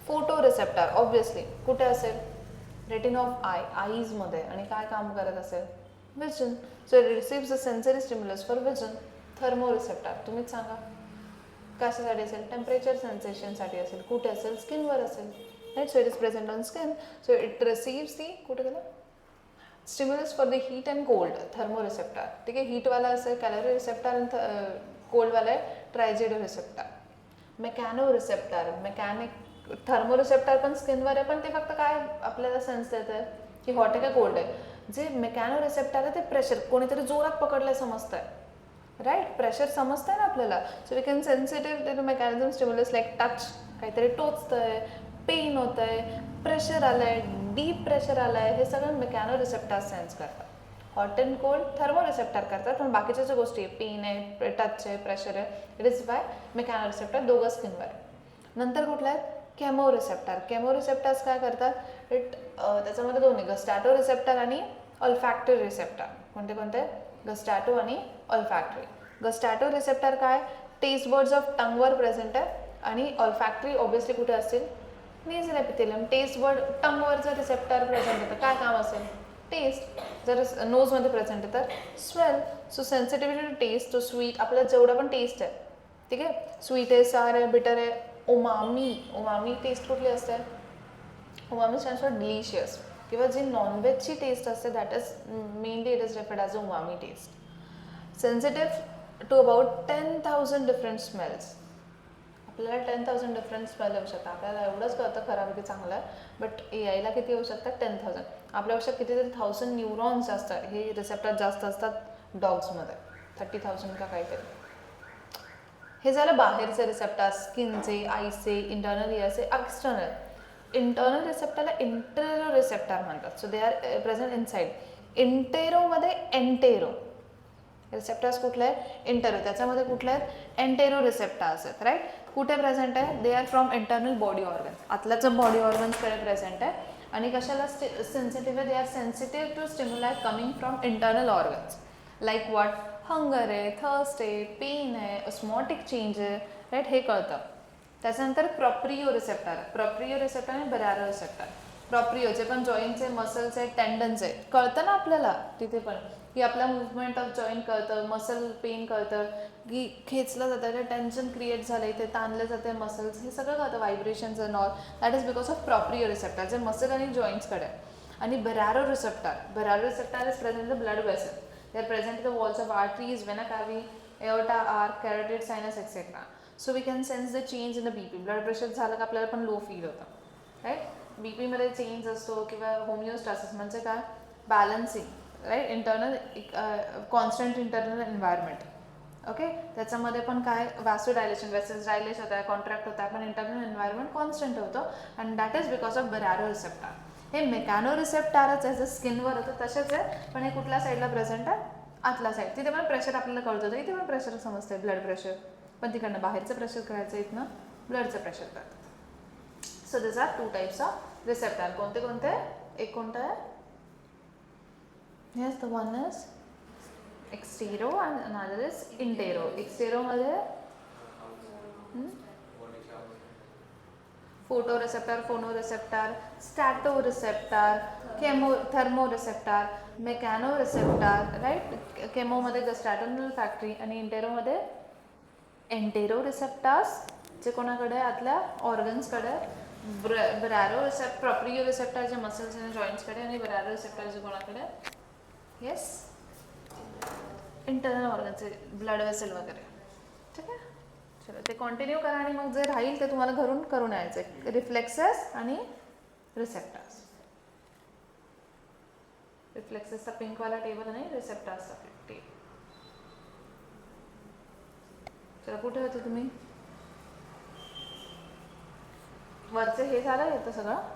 Photo receptor obviously कुठे असेल, रेटिना ऑफ आईजमध्ये, आणि काय काम करत असेल, vision. So it receives the sensory stimulus for vision. Thermo receptor, तुम्हीच सांगा कशासाठी असेल, टेम्परेचर सेन्सेशनसाठी असेल, कुठे असेल, स्किनवर असेल, right. So it is present on skin, so it receives the, कुठे गेलं, stimulus for the heat and cold, thermo receptor, ठीक आहे. हीटवाला असेल कॅलरी रिसेप्टार, आणि कोल्डवाला आहे ट्रायजेडो receptor. Mechano receptor, thermo receptor पण स्किनवर आहे, पण ते फक्त काय आपल्याला सेन्स देतं की हॉट आहे का कोल्ड आहे. जे मेकॅनो रिसेप्टार आहे ते प्रेशर, कोणीतरी जोरात पकडलंय समजतंय, राईट, प्रेशर समजतंय ना आपल्याला. So we can sensitive to mechanism stimulus like touch, काहीतरी टोचतंय, पेन होत आहे, प्रेशर आलं आहे, डीप प्रेशर आलं आहे, हे सगळं मेकॅनो रिसेप्टर सेन्स करतात. Hot and cold thermo receptor करतात, पण बाकीच्या ज्या गोष्टी आहे, पेन आहे, टच आहे, प्रेशर आहे, it is by mechano receptor, दोघं स्किनवर. नंतर कुठलं आहे केमो रिसेप्टर. केमो रिसेप्टर्स काय करतात, त्याच्यामध्ये दोन्ही गस्टॅटो रिसेप्टर आणि ऑल्फॅक्टरी रिसेप्टर. कोणते कोणते, गस्टॅटो आणि ऑल्फॅक्टरी. गस्टॅटो रिसेप्टर काय, टेस्ट बर्ड्स ऑफ टंगवर प्रेझेंट आहे, आणि ऑल्फॅक्टरी ऑब्विसली कुठे असतील, नेझल एपिथेलियम. टेस्ट बर्ड टंगवर जर रिसेप्टर प्रेझेंट आहे तर काय काम असेल, टेस्ट. जर नोजमध्ये प्रेझेंट आहे तर स्वेल. So sensitivity to taste, to sweet, आपल्याला जेवढा पण टेस्ट आहे, ठीक आहे, स्वीट आहे, सार आहे, बिटर आहे, उमामी. उमामी टेस्ट कुठली असते, उमामी स्टँड्स फॉर डिलिशियस. किंवा जी नॉनव्हेजची टेस्ट असते that is mainly it is referred as a umami taste. Sensitive to about 10,000 different smells. आपल्याला 10,000 डिफरंट स्मेल येऊ शकतात. आपल्याला एवढंच कळतं खराब की चांगलं आहे, बट एआयला किती येऊ शकतात, 10,000. आपल्यापेक्षा कितीतरी 1,000 न्यूरॉन्स असतात, हे रिसेप्टर जास्त असतात डॉग्समध्ये, 30,000 का काहीतरी. हे झालं बाहेरचे रिसेप्टर, स्किनचे, आईचे, इंटरनल इयरचे, एक्सटर्नल. इंटरनल रिसेप्टरला इंटेरो रिसेप्टर म्हणतात. So they are present inside. इंटेरोमध्ये एंटेरो रिसेप्टर्स कुठले आहेत, इंटेरो. त्याच्यामध्ये कुठले आहेत, एंटेरो रिसेप्टर्स आहेत, राईट. कुठे प्रेझेंट आहे, they are from internal body organs. आतल्याचं बॉडी ऑर्गन्सकडे प्रेझेंट आहे. आणि कशाला सेन्सिटिव्ह आहे, they are sensitive to stimuli coming from internal organs. Like what, hunger आहे, थर्स्ट आहे, पेन आहे, ऑस्मॉटिक चेंज आहे, राईट, हे कळतं. त्याच्यानंतर प्रॉप्रियो रिसेप्टर. प्रॉप्रियो रिसेप्टर आणि बरारो रिसेप्टर. प्रॉप्रियोचे पण जॉईंट्स, मसल्स आहेत, टेंडन्स आहेत, कळतं ना आपल्याला तिथे पण, की आपला मुवमेंट ऑफ जॉईंट कळतं, मसल पेन कळतं, की खेचलं जातं, ते टेन्शन क्रिएट झालं, इथे ताणले जाते मसल्स, हे सगळं कळतं, vibrations and all. That is because of proprio receptor, जे मसल आणि जॉईंट्सकडे. आणि baro receptor. Baro receptor is present in the blood vessel. They are present in the walls of arteries, vena cava, aorta, arch, carotid, sinus etcetera. So we can sense the change in the BP. Blood pressure झालं का आपल्याला पण low feel होतं, right. बीपीमध्ये change असतो, किंवा homeostasis म्हणजे काय, balancing, right, internal constant internal environment. Okay, त्याच्यामध्ये पण काय, वॅसोडायलेशन, वेसल्स डायलेट होत आहे, कॉन्ट्रॅक्ट होत आहे, पण इंटरनल एन्व्हायरमेंट कॉन्स्टंट होतं. And that is because of baro receptor. हे मेकॅनो रिसेप्टरच आहे, जर स्किनवर होतं तसेच आहे, पण हे कुठल्या साईडला प्रेझेंट आहे, आतला साईड. तिथे पण प्रेशर आपल्याला कळत होतं, इथे पण प्रेशर समजतं, ब्लड प्रेशर, पण तिकडनं बाहेरचं प्रेशर करायचं, इथनं ब्लडचं प्रेशर करतात. So this are 2 types of receptor. कोणते कोणते, एक कोणतं आहे, yes, the one is extero and another is intero. एक्सटेरोमध्ये photo receptor, phono receptor, stato receptor, chemo, thermo receptor, mechano receptor, right. केमोमध्ये गस्टॅटोनल फॅक्टरी, आणि इंटेरोमध्ये एंटेरो रिसेप्टर्स, जे कोणाकडे, आतल्या ऑर्गन्सकडे. बरारो रिसेप्टर, प्रॉप्रियो रिसेप्टर जे मसल्स आणि जॉईंट्सकडे, आणि बरारो रिसेप्टर जे कोणाकडे, yes, internal organs, blood vessel वगैरे, ठीक आहे. चलो, ते कंटिन्यू करा, आणि मग जे राहील ते तुम्हाला घरून करून यायचं आहे, रिफ्लेक्सेस आणि रिसेप्टर्स. रिफ्लेक्सेसचा पिंकवाला टेबल आणि रिसेप्टर्सचा टेबल. चला, कुठे होते तुम्ही, वरचं हे झालं येतं सगळं.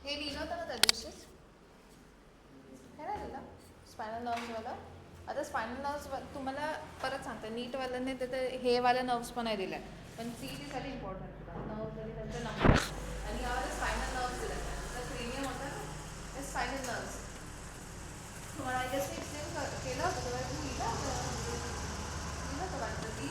हे लिहिलं होतं ना त्या दिवशीच हे नाही लिहिलं स्पायनल नर्व्सवाला. आता स्पायनल नर्व्स तुम्हाला परत सांगते नीटवाल्याने तर हे वाले नर्व्स पण नाही दिले पण सी साठी इम्पॉर्टंट नर्व्स जरी त्यांचा नंबर आणि यावर स्पायनल नर्व्स दिले तर प्रीमियम होता ना स्पायनल नर्व्स तुम्हाला आय गेस एक्सप्लेन केलं होतं तेव्हा तुम्ही लिहिलं होतं वाटतं की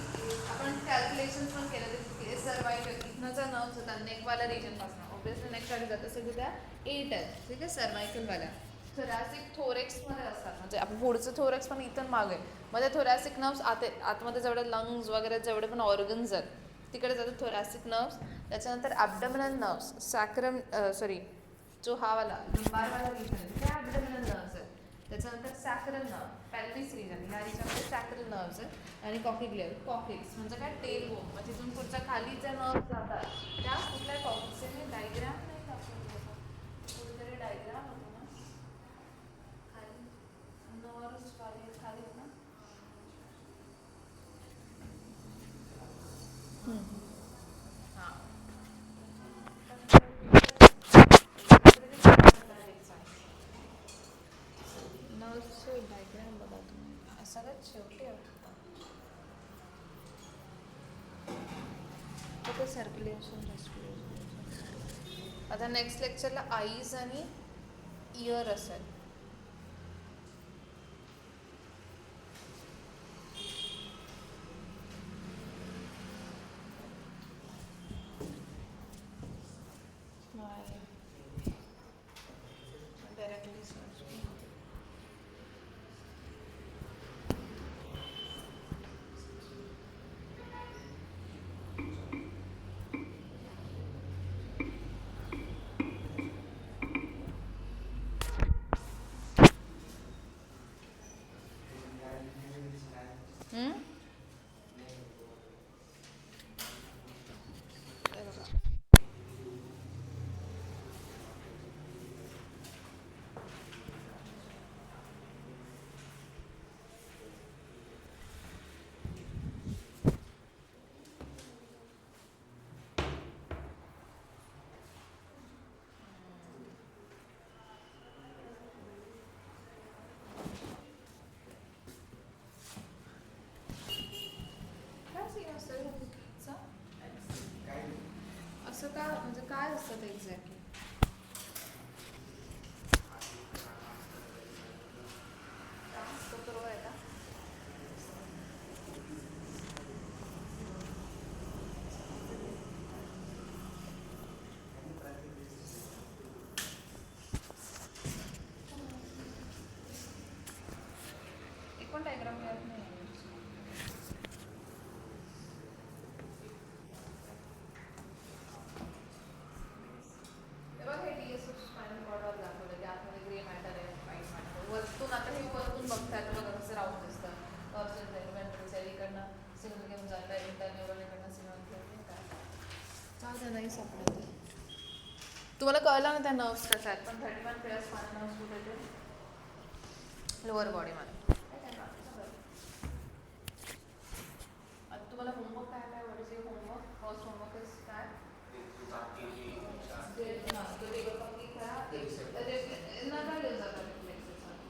आपण कॅल्क्युलेशन पण केलं ते सर्वायकल इथनंचा नर्व्स होता नेकवाल्या रिजनपासून ऑब्विसली नेकसाठी जात असेल की त्या 8 आहेत ठीक आहे सर्वायकलवाल्या थोरॅसिक थोरेक्समध्ये असतात म्हणजे आपण पुढचं थोरेक्स पण इथून मागे मध्ये थोरॅसिक नर्व्स आतमध्ये जेवढे लंग्स वगैरे जेवढे पण ऑर्गन्स आहेत तिकडे जातात थोरॅसिक नर्व्स. त्याच्यानंतर ॲबडोमिनल नर्व्स सॅक्रम सॉरी जो हा वाला लंबारवाला रिजन आहे ते ॲबडोमिनल नर्व्स आहेत. त्याच्यानंतर सॅक्रल नर्व पॅल्विस रिजन या रिजनमध्ये सॅक्रल नर्व्स आहेत आणि कॉकिग्लियर कॉकिक्स म्हणजे काय टेल बोन म्हणजे तिथून पुढच्या खाली ज्या नर्व्स जातात त्या कुठल्या कॉकिक्सचे डायग्राम नाही दाखवलं कुठेतरी डायग्राम होतो ना खाली नर्व्स खाली ना हां नर्व्सचे डायग्राम बघा तुम्ही सगळ्यात शेवटी होतं सर्क्युलेशन रेस्पिरेशन. आता नेक्स्ट लेक्चरला आईज आणि इयर असेल. असं का म्हणजे काय असतं ते एक्झॅक्टली बरोबर आहे का एक पण डायग्राम मिळत नाही वरतून आता हे वरतून बघतायत बघा कसं राहून दिसतं इकडनं सिग्नल घेऊन जात आहे इंटरनेटवर इकडनं सिग्नल चालतं नाही सापडत तुम्हाला कळलं ना त्या नर्व्स कशा आहेत पण 31 पेअर्स स्पायनल नर्व्स कुठे ते लोअर बॉडीमध्ये. आता तुम्हाला होमवर्क काय काय वडीचे होमवर्क फर्स्ट होमवर्क इज काय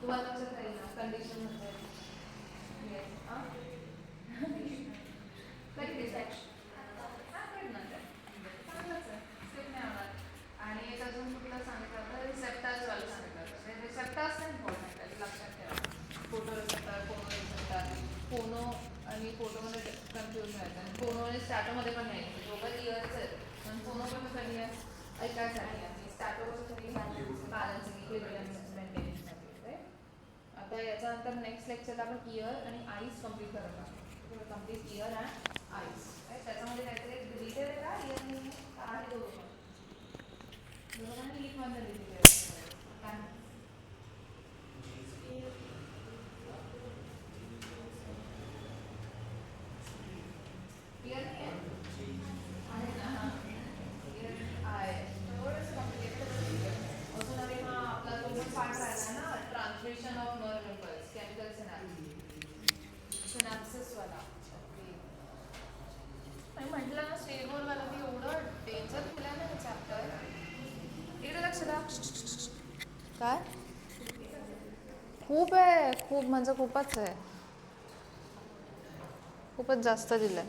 तुम्हाला लक्षात राहील ना कंडिशन म्हणजे आणि एक अजून कुठला सांगितलं होतं रिसेप्टर्स वाला सांगितलं होतं रिसेप्टर्स इम्पॉर्टंट आहे लक्षात ठेवा फोटो रिसेप्टर फोनो आणि फोटोमध्ये कन्फ्युज व्हायचं आणि फोनो आणि स्टॅटोमध्ये पण नाही दोघं इयर्स आहेत पण फोनो पण कधी आहे ऐकायसाठी आणि स्टॅटो कधी बॅलन्सिंग मेंटेनन्ससाठी राईट. आता याच्यानंतर नेक्स्ट लेक्चरला आपण इयर आणि आईज कम्प्लीट करत आहोत complete ear and eyes right. त्याच्यामध्ये काहीतरी डिटेल आहे का इयर नाही आहे दोघं दोघांनी लीकमध्ये डिटेल काय translation of nerve impulse chemical synapsis वाला मी म्हटलं काय खूप आहे, खूप म्हणजे खूपच आहे, खूपच जास्त दिलं आहे.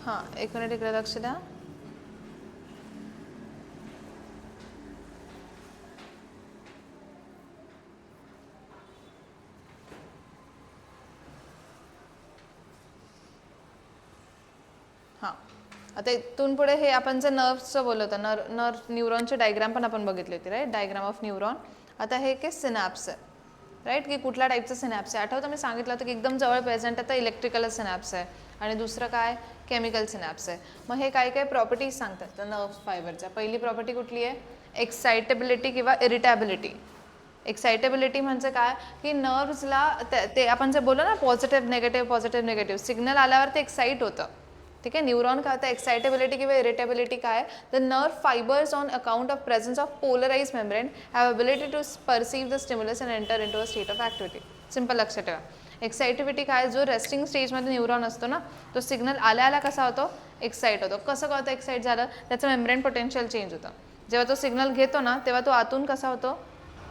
हां, एक मिनिट इकडे लक्ष द्या. हां, आता इथून पुढे हे आपण जे नर्व्सचं बोललो होतं, नर्व न्यूरॉनची डायग्राम पण आपण बघितली होती, राईट, डायग्राम ऑफ न्यूरॉन. आता हे के सिनॅप्स आहे, राईट, की कुठल्या टाईपचं सिनॅप्स आहे. आठवतं मी सांगितलं होतं की एकदम जवळ प्रेझेंट आता इलेक्ट्रिकल सिनॅप्स आहे आणि दुसरं काय केमिकल सिनॅप्स आहे. मग हे काय काय प्रॉपर्टीज सांगतात तर नर्व्ह फायबरच्या. पहिली प्रॉपर्टी कुठली आहे, एक्साइटेबिलिटी किंवा इरिटॅबिलिटी. एक्साइटेबिलिटी म्हणजे काय की नर्व्सला ते आपण जे बोललो ना पॉझिटिव्ह निगेटिव्ह सिग्नल आल्यावर ते एक्साइट होतं. ठीक आहे, न्यूरॉन काय होतं, एक्साइटेबिलिटी किंवा इरिटेबिलिटी काय, the nerve fibres on account of presence of polarise membrane have ability to perceive the stimulus and enter in to a state of activity. Simple लक्षात ठेवा. एक्साइटिव्हिटी काय, जो रेस्टिंग स्टेजमध्ये न्यूरॉन असतो ना, तो सिग्नल आल्या कसा होतो, एक्साइट होतो. कसं कळतं एक्साइट झालं, त्याचं मेम्ब्रेन पोटेन्शियल चेंज होतं. जेव्हा तो सिग्नल घेतो ना तेव्हा तो आतून कसा होतो,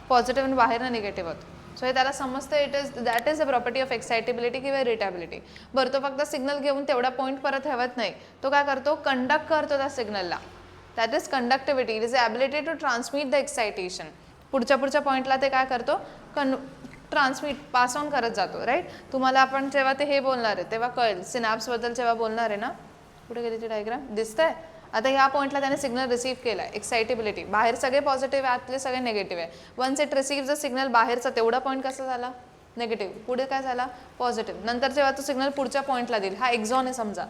पॉझिटिव्ह आणि बाहेरनं निगेटिव्ह होतो. सो हे त्याला समजतं, that is the property of excitability किंवा इरिटॅबिलिटी. बरं, तो फक्त सिग्नल घेऊन तेवढा पॉईंट परत ठेवत नाही, तो काय करतो, कंडक्ट करतो त्या सिग्नलला. That is conductivity. It is the ability to transmit the excitation. पुढच्या पॉईंटला ते काय करतो, ट्रान्समिट पास ऑन करत जातो, राईट. तुम्हाला आपण जेव्हा ते हे बोलणार आहे तेव्हा कळेल, सिनॅप्सबद्दल जेव्हा बोलणार आहे ना. कुठे गेली ती डायग्राम, दिसतंय. आता ह्या पॉईंटला त्याने सिग्नल रिसीव्ह केला आहे, एक्साइटेबिलिटी. बाहेर सगळे पॉझिटिव्ह आहे, आतले सगळे निगेटिव्ह आहे. Once it receive the signal बाहेरचा, तेवढा पॉईंट कसा झाला, निगेटिव्ह. पुढे काय झाला, पॉझिटिव्ह. नंतर जेव्हा तो सिग्नल पुढच्या पॉईंटला देईल, हा एक्झॉन आहे समजा,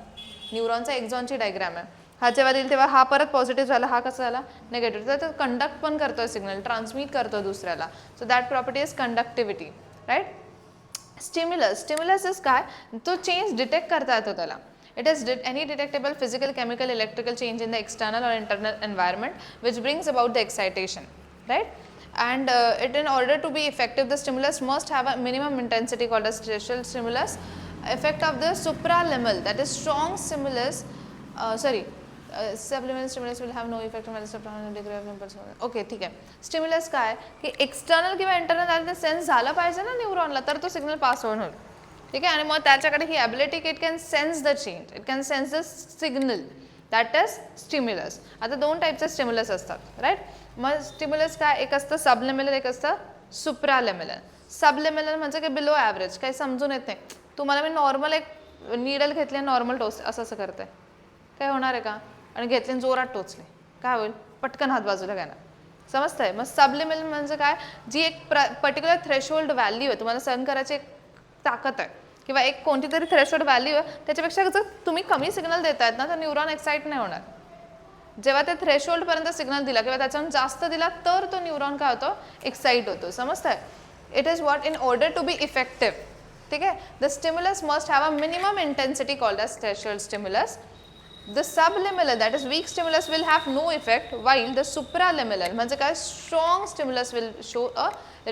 न्यूरॉनचा एक्झॉनची डायग्राम आहे. हा जेव्हा देईल तेव्हा हा परत पॉझिटिव्ह झाला, हा कसा झाला, निगेटिव्ह. तर तो कंडक्ट पण करतोय सिग्नल, ट्रान्समिट करतो दुसऱ्याला. So that property is conductivity, right. Stimulus is काय, तो चेंज डिटेक्ट करता येतो त्याला. It is any detectable physical, chemical, electrical change in the external or internal environment which brings about the excitation, right? And in order to be effective, the stimulus must have a minimum intensity called as threshold stimulus. Effect of the supraliminal, that is strong stimulus, subliminal stimulus will have no effect on the supraliminal degree of impulse. Okay, ठीक आहे. Stimulus काय की external किंवा internal sense झाला पाहिजे ना न्यूरॉनला, तर तो सिग्नल पास होईल. ठीक आहे, आणि मग त्याच्याकडे ही ॲबिलिटी की it can sense the change, it can sense the signal, that is stimulus. आता दोन टाईपचे स्टिम्युलस असतात, राईट. मग स्टिम्युलस काय, एक असतं सबलिमिनल, एक असतं सुप्रालिमिनल. सबलिमिनल म्हणजे की बिलो ॲव्हरेज, काही समजून येत नाही तुम्हाला. मी नॉर्मल एक नीडल घेतली, नॉर्मल टोच असं करते, काय होणार आहे का, आणि घेतले जोरात टोचले, काय होईल, पटकन हात बाजूला घेणार, समजतंय. मग सबलिमिनल म्हणजे काय, जी एक पर्टिक्युलर थ्रेशोल्ड व्हॅल्यू आहे, तुम्हाला सहन करायची एक ताकद आहे किंवा एक कोणती तरी थ्रेशोल्ड व्हॅल्यू आहे, त्याच्यापेक्षा जर तुम्ही कमी सिग्नल देतायत ना तर न्यूरॉन एक्साइट नाही होणार. जेव्हा ते थ्रेशोल्डपर्यंत सिग्नल दिला किंवा त्याच्याहून जास्त दिला तर तो न्यूरॉन काय होतो, एक्साइट होतो, समजतंय. It is what in order to be effective. ठीक आहे, the stimulus must have a minimum intensity called as threshold stimulus. The subliminal, that is weak stimulus, will have no effect, while the supraliminal म्हणजे काय, strong stimulus will show a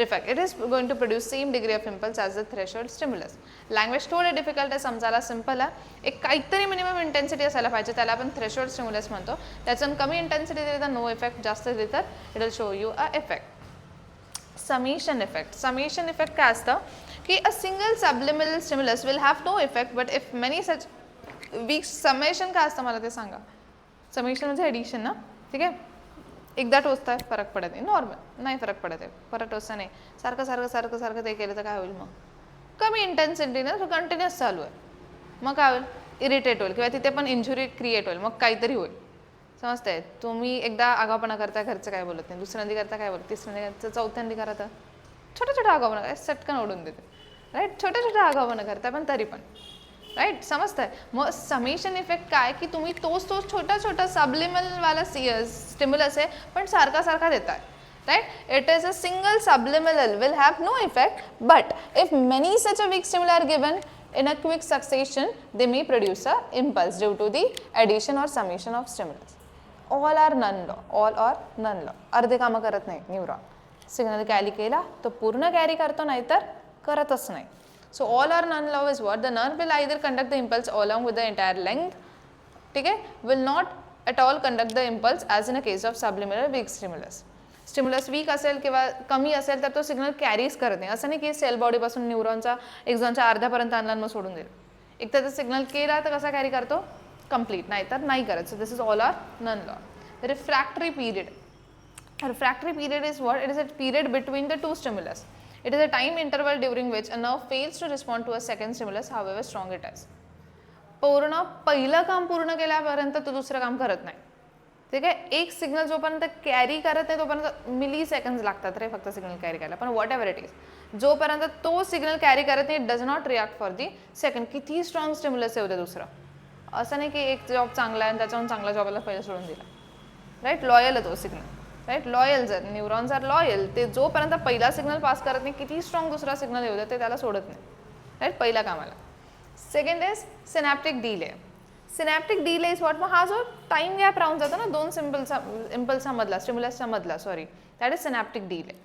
effect. It is going to produce same degree of impulse as the threshold stimulus. Language थोडं difficult आहे समजायला, simple आहे. एक काहीतरी minimum intensity असायला पाहिजे, त्याला आपण थ्रेशोल्ड स्टिम्युलस म्हणतो. त्याच्यानं कमी इंटेन्सिटी दिली तर नो इफेक्ट, जास्त दिली तर it will show you a effect. Summation effect. Summation effect काय असतं की a single subliminal stimulus will have no effect, but if many such weak. Summation काय असतं मला ते सांगा. समेशन म्हणजे एडिशन ना, ठीक आहे. एकदा टोचताय फरक पडत नाही, नॉर्मल नाही फरक पडत आहे, परत टोचता नाही, सारखं ते केलं तर काय होईल, मग कमी इंटेन्सिटीने तो कंटिन्युअस चालू आहे, मग काय होईल, इरिटेट होईल किंवा तिथे पण इंजुरी क्रिएट होईल, मग काहीतरी होईल, समजतंय. तुम्ही एकदा आगाऊपणा करताय, घरचं काय बोलत नाही, दुसऱ्यांदी करता काय बोलत, तिसऱ्यांदी करता, चौथ्यांदी करत, छोटा आगाऊपणा काय सटकन ओढून देते, राईट. छोट्या आगाऊपणा करताय पण तरी पण, राईट, समजतंय. मग समेशन इफेक्ट काय की तुम्ही तोच छोटा सबलिमिनलवाला स्टिम्युलस आहे पण सारखा देताय, right. It is a single subliminal will have no effect, but if many such a weak stimulus are given in a quick succession, they may produce a impulse due to the addition or summation of stimulus. All or none law, all or none law. अर्धे कामं करत नाही neuron. Signal carry केला तो पूर्ण carry करतो, नाहीतर करतच नाही. So all or none law is what the nerve will either conduct the impulse along with the entire length, ठीक है, will not at all conduct the impulse as in a case of subliminal weak stimulus. Stimulus weak असेल किंवा कमी असेल तर तो signal carries करत नाही. असं नाही की सेल बॉडीपासून न्यूरॉनचा एक्झॉनच्या अर्ध्यापर्यंत आणला मग सोडून देईल. एक तर सिग्नल केला तर कसा कॅरी करतो, कंप्लीट, नाही तर नाही करत. So this is all or none law. Refractory period. Refractory period is what? It is a period between the two stimulus. It is a time interval during which a nerve fails to respond to a second stimulus, however strong it is. पूर्ण पहिलं काम पूर्ण केल्यापर्यंत तो दुसरं काम करत नाही. ठीक आहे. एक सिग्नल जोपर्यंत कॅरी करत नाही तोपर्यंत मिली सेकंड्स लागतात रे फक्त सिग्नल कॅरी करायला. पण व्हॉट एव्हर इट इज, जोपर्यंत तो सिग्नल कॅरी करत नाही, does not react for the second. किती स्ट्रॉंग स्टिम्युलस येऊ दे दुसरं, असं नाही की एक जॉब चांगला आहे आणि त्याच्याहून चांगला जॉबला पहिलं सोडून दिला. राईट. लॉयल आहे तो सिग्नल. राईट. लॉयल जर न्यूरॉन्स आर लॉयल, ते जोपर्यंत पहिला सिग्नल पास करत नाही, किती स्ट्रॉंग दुसरा सिग्नल येऊ दे ते त्याला सोडत नाही. राईट. पहिल्या कामाला. Second is synaptic delay. Synaptic delay is what, मग हा जो टाइम गॅप राहून जातो ना दोन इम्पल्सचा मधला, स्टिम्युलसच्या मधला, sorry, that is synaptic delay.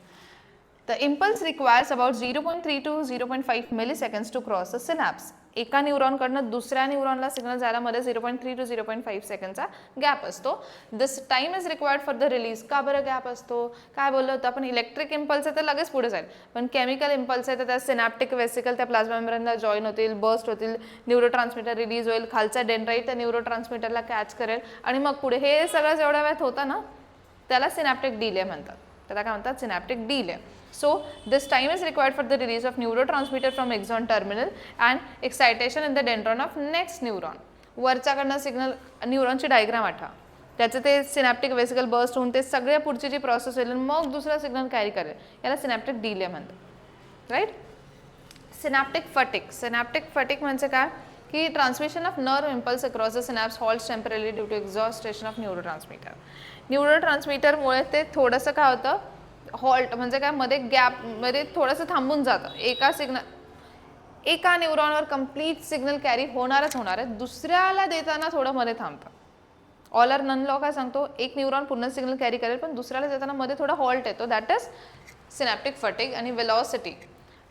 The impulse requires about 0.3 to 0.5 milliseconds to cross the synapse. एका न्यूरॉनकडनं दुसऱ्या न्यूरॉनला सिग्नल जायला मध्ये 0.3 to 0.5 सेकंडचा गॅप असतो. This time is required for the release. का बरं गॅप असतो, काय बोललो होतं आपण, इलेक्ट्रिक इम्पल्स आहे तर लगेच पुढे जाईल, पण केमिकल इम्पल्स आहे तर त्या सिनॅप्टिक वेसिकल त्या प्लाझ्मा मेम्ब्रेनला जॉईन होतील, बर्स्ट होतील, न्यूरो ट्रान्समीटर रिलीज होईल, खालचा डेंड्राइट त्या न्यूरो ट्रान्समीटरला कॅच करेल आणि मग पुढे हे सगळं जेवढ्या वेळात होतं ना त्याला सिनॅप्टिक डिले म्हणतात. त्याला काय म्हणतात, synaptic delay. So this time is required for the release of neurotransmitter from axon terminal and excitation in the dendron of next neuron. वरच्याकडनं सिग्नल, न्यूरॉनची डायग्राम आठवा, त्याचं ते सिनॅप्टिक वेसिकल बर्स्ट होऊन ते सगळे पुढची जी प्रोसेस होईल मग दुसरा सिग्नल कॅरी करेल, याला सिनॅप्टिक डिले म्हणतात. Right. Synaptic fatigue. Synaptic fatigue म्हणजे काय की transmission of nerve impulse across the synapse halts temporary due to exhaustion of neurotransmitter. न्यूरोट्रान्समीटरमुळे ते थोडंसं काय होतं, हॉल्ट म्हणजे काय, मध्ये गॅप मध्ये थोडंसं थांबून जातं. एका न्यूरॉनवर कंप्लीट सिग्नल कॅरी होणारच होणार आहे, दुसऱ्याला देताना थोडं मध्ये थांबतं. ऑल आर नन लॉ काय सांगतो, एक न्यूरॉन पूर्ण सिग्नल कॅरी करेल पण दुसऱ्याला देताना मध्ये थोडा हॉल्ट येतो, दॅट इज सिनॅप्टिक फटिग. आणि velocity,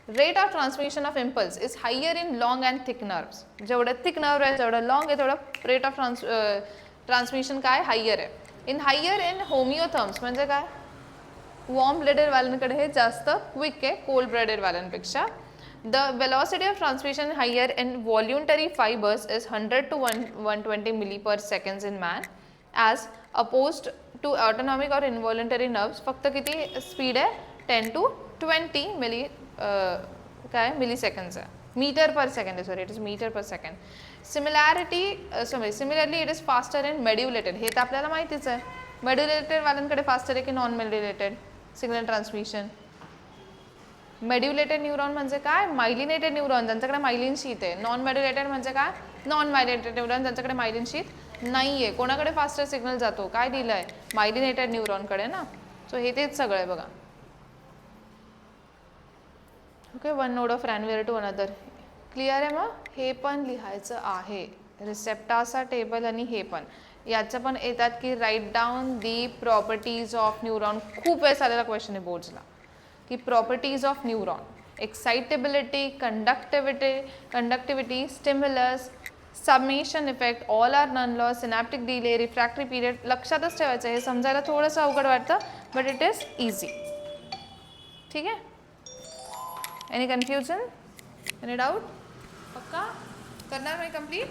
rate of transmission of impulse is higher in long and thick nerves. जेवढं थिक नर्व आहे जेवढं लॉंग आहे तेवढं रेट ऑफ ट्रान्समिशन काय हायर आहे. हायर इन होमिओथर्म्स म्हणजे काय, वॉर्म ब्लडेड वाल्यांकडे हे जास्त क्विक आहे कोल्ड ब्लडेड वाल्यांपेक्षा. The velocity of transmission higher in voluntary fibres is 100 to 120 milli per seconds in man as opposed to autonomic और इनवॉल्युंटरी नर्व्स. फक्त किती स्पीड आहे, 10 to 20 मिली सेकंड्स आहे. मीटर पर सेकंड आहे, sorry, it is metre per second. Similarly it is faster in medullated. हे तर आपल्याला माहितीच आहे, मेड्युलेटेड वाल्यांकडे फास्टर आहे की नॉन मेड्युलेटेड सिग्नल ट्रान्समिशन. मेड्युलेटेड न्यूरॉन म्हणजे काय, मायलिनेटेड न्यूरॉन ज्यांच्याकडे मायलिन शीथ आहे. नॉन मेड्युलेटेड म्हणजे काय, नॉन मायलिनेटेड न्यूरॉन ज्यांच्याकडे मायलिन शीथ नाही आहे. कोणाकडे फास्टर सिग्नल जातो, काय दिलं आहे, मायलिनेटेड न्यूरॉनकडे ना. सो हे तेच सगळं आहे बघा. Okay. One node of Ranvier to another. Clear आहे. मग हे पण लिहायचं आहे, रिसेप्टासा टेबल आणि हे पण याचं पण येतात की write down the properties of neuron. खूप वेळेस आलेला क्वेश्चन आहे बोर्ड्सला की properties of neuron, excitability, conductivity, stimulus, summation effect, all or none law, synaptic delay, refractory period. लक्षातच ठेवायचं. हे समजायला थोडंसं अवघड वाटतं बट इट इज इझी. ठीक आहे. Any confusion, any doubt? पक्का करणार मी कंप्लीट.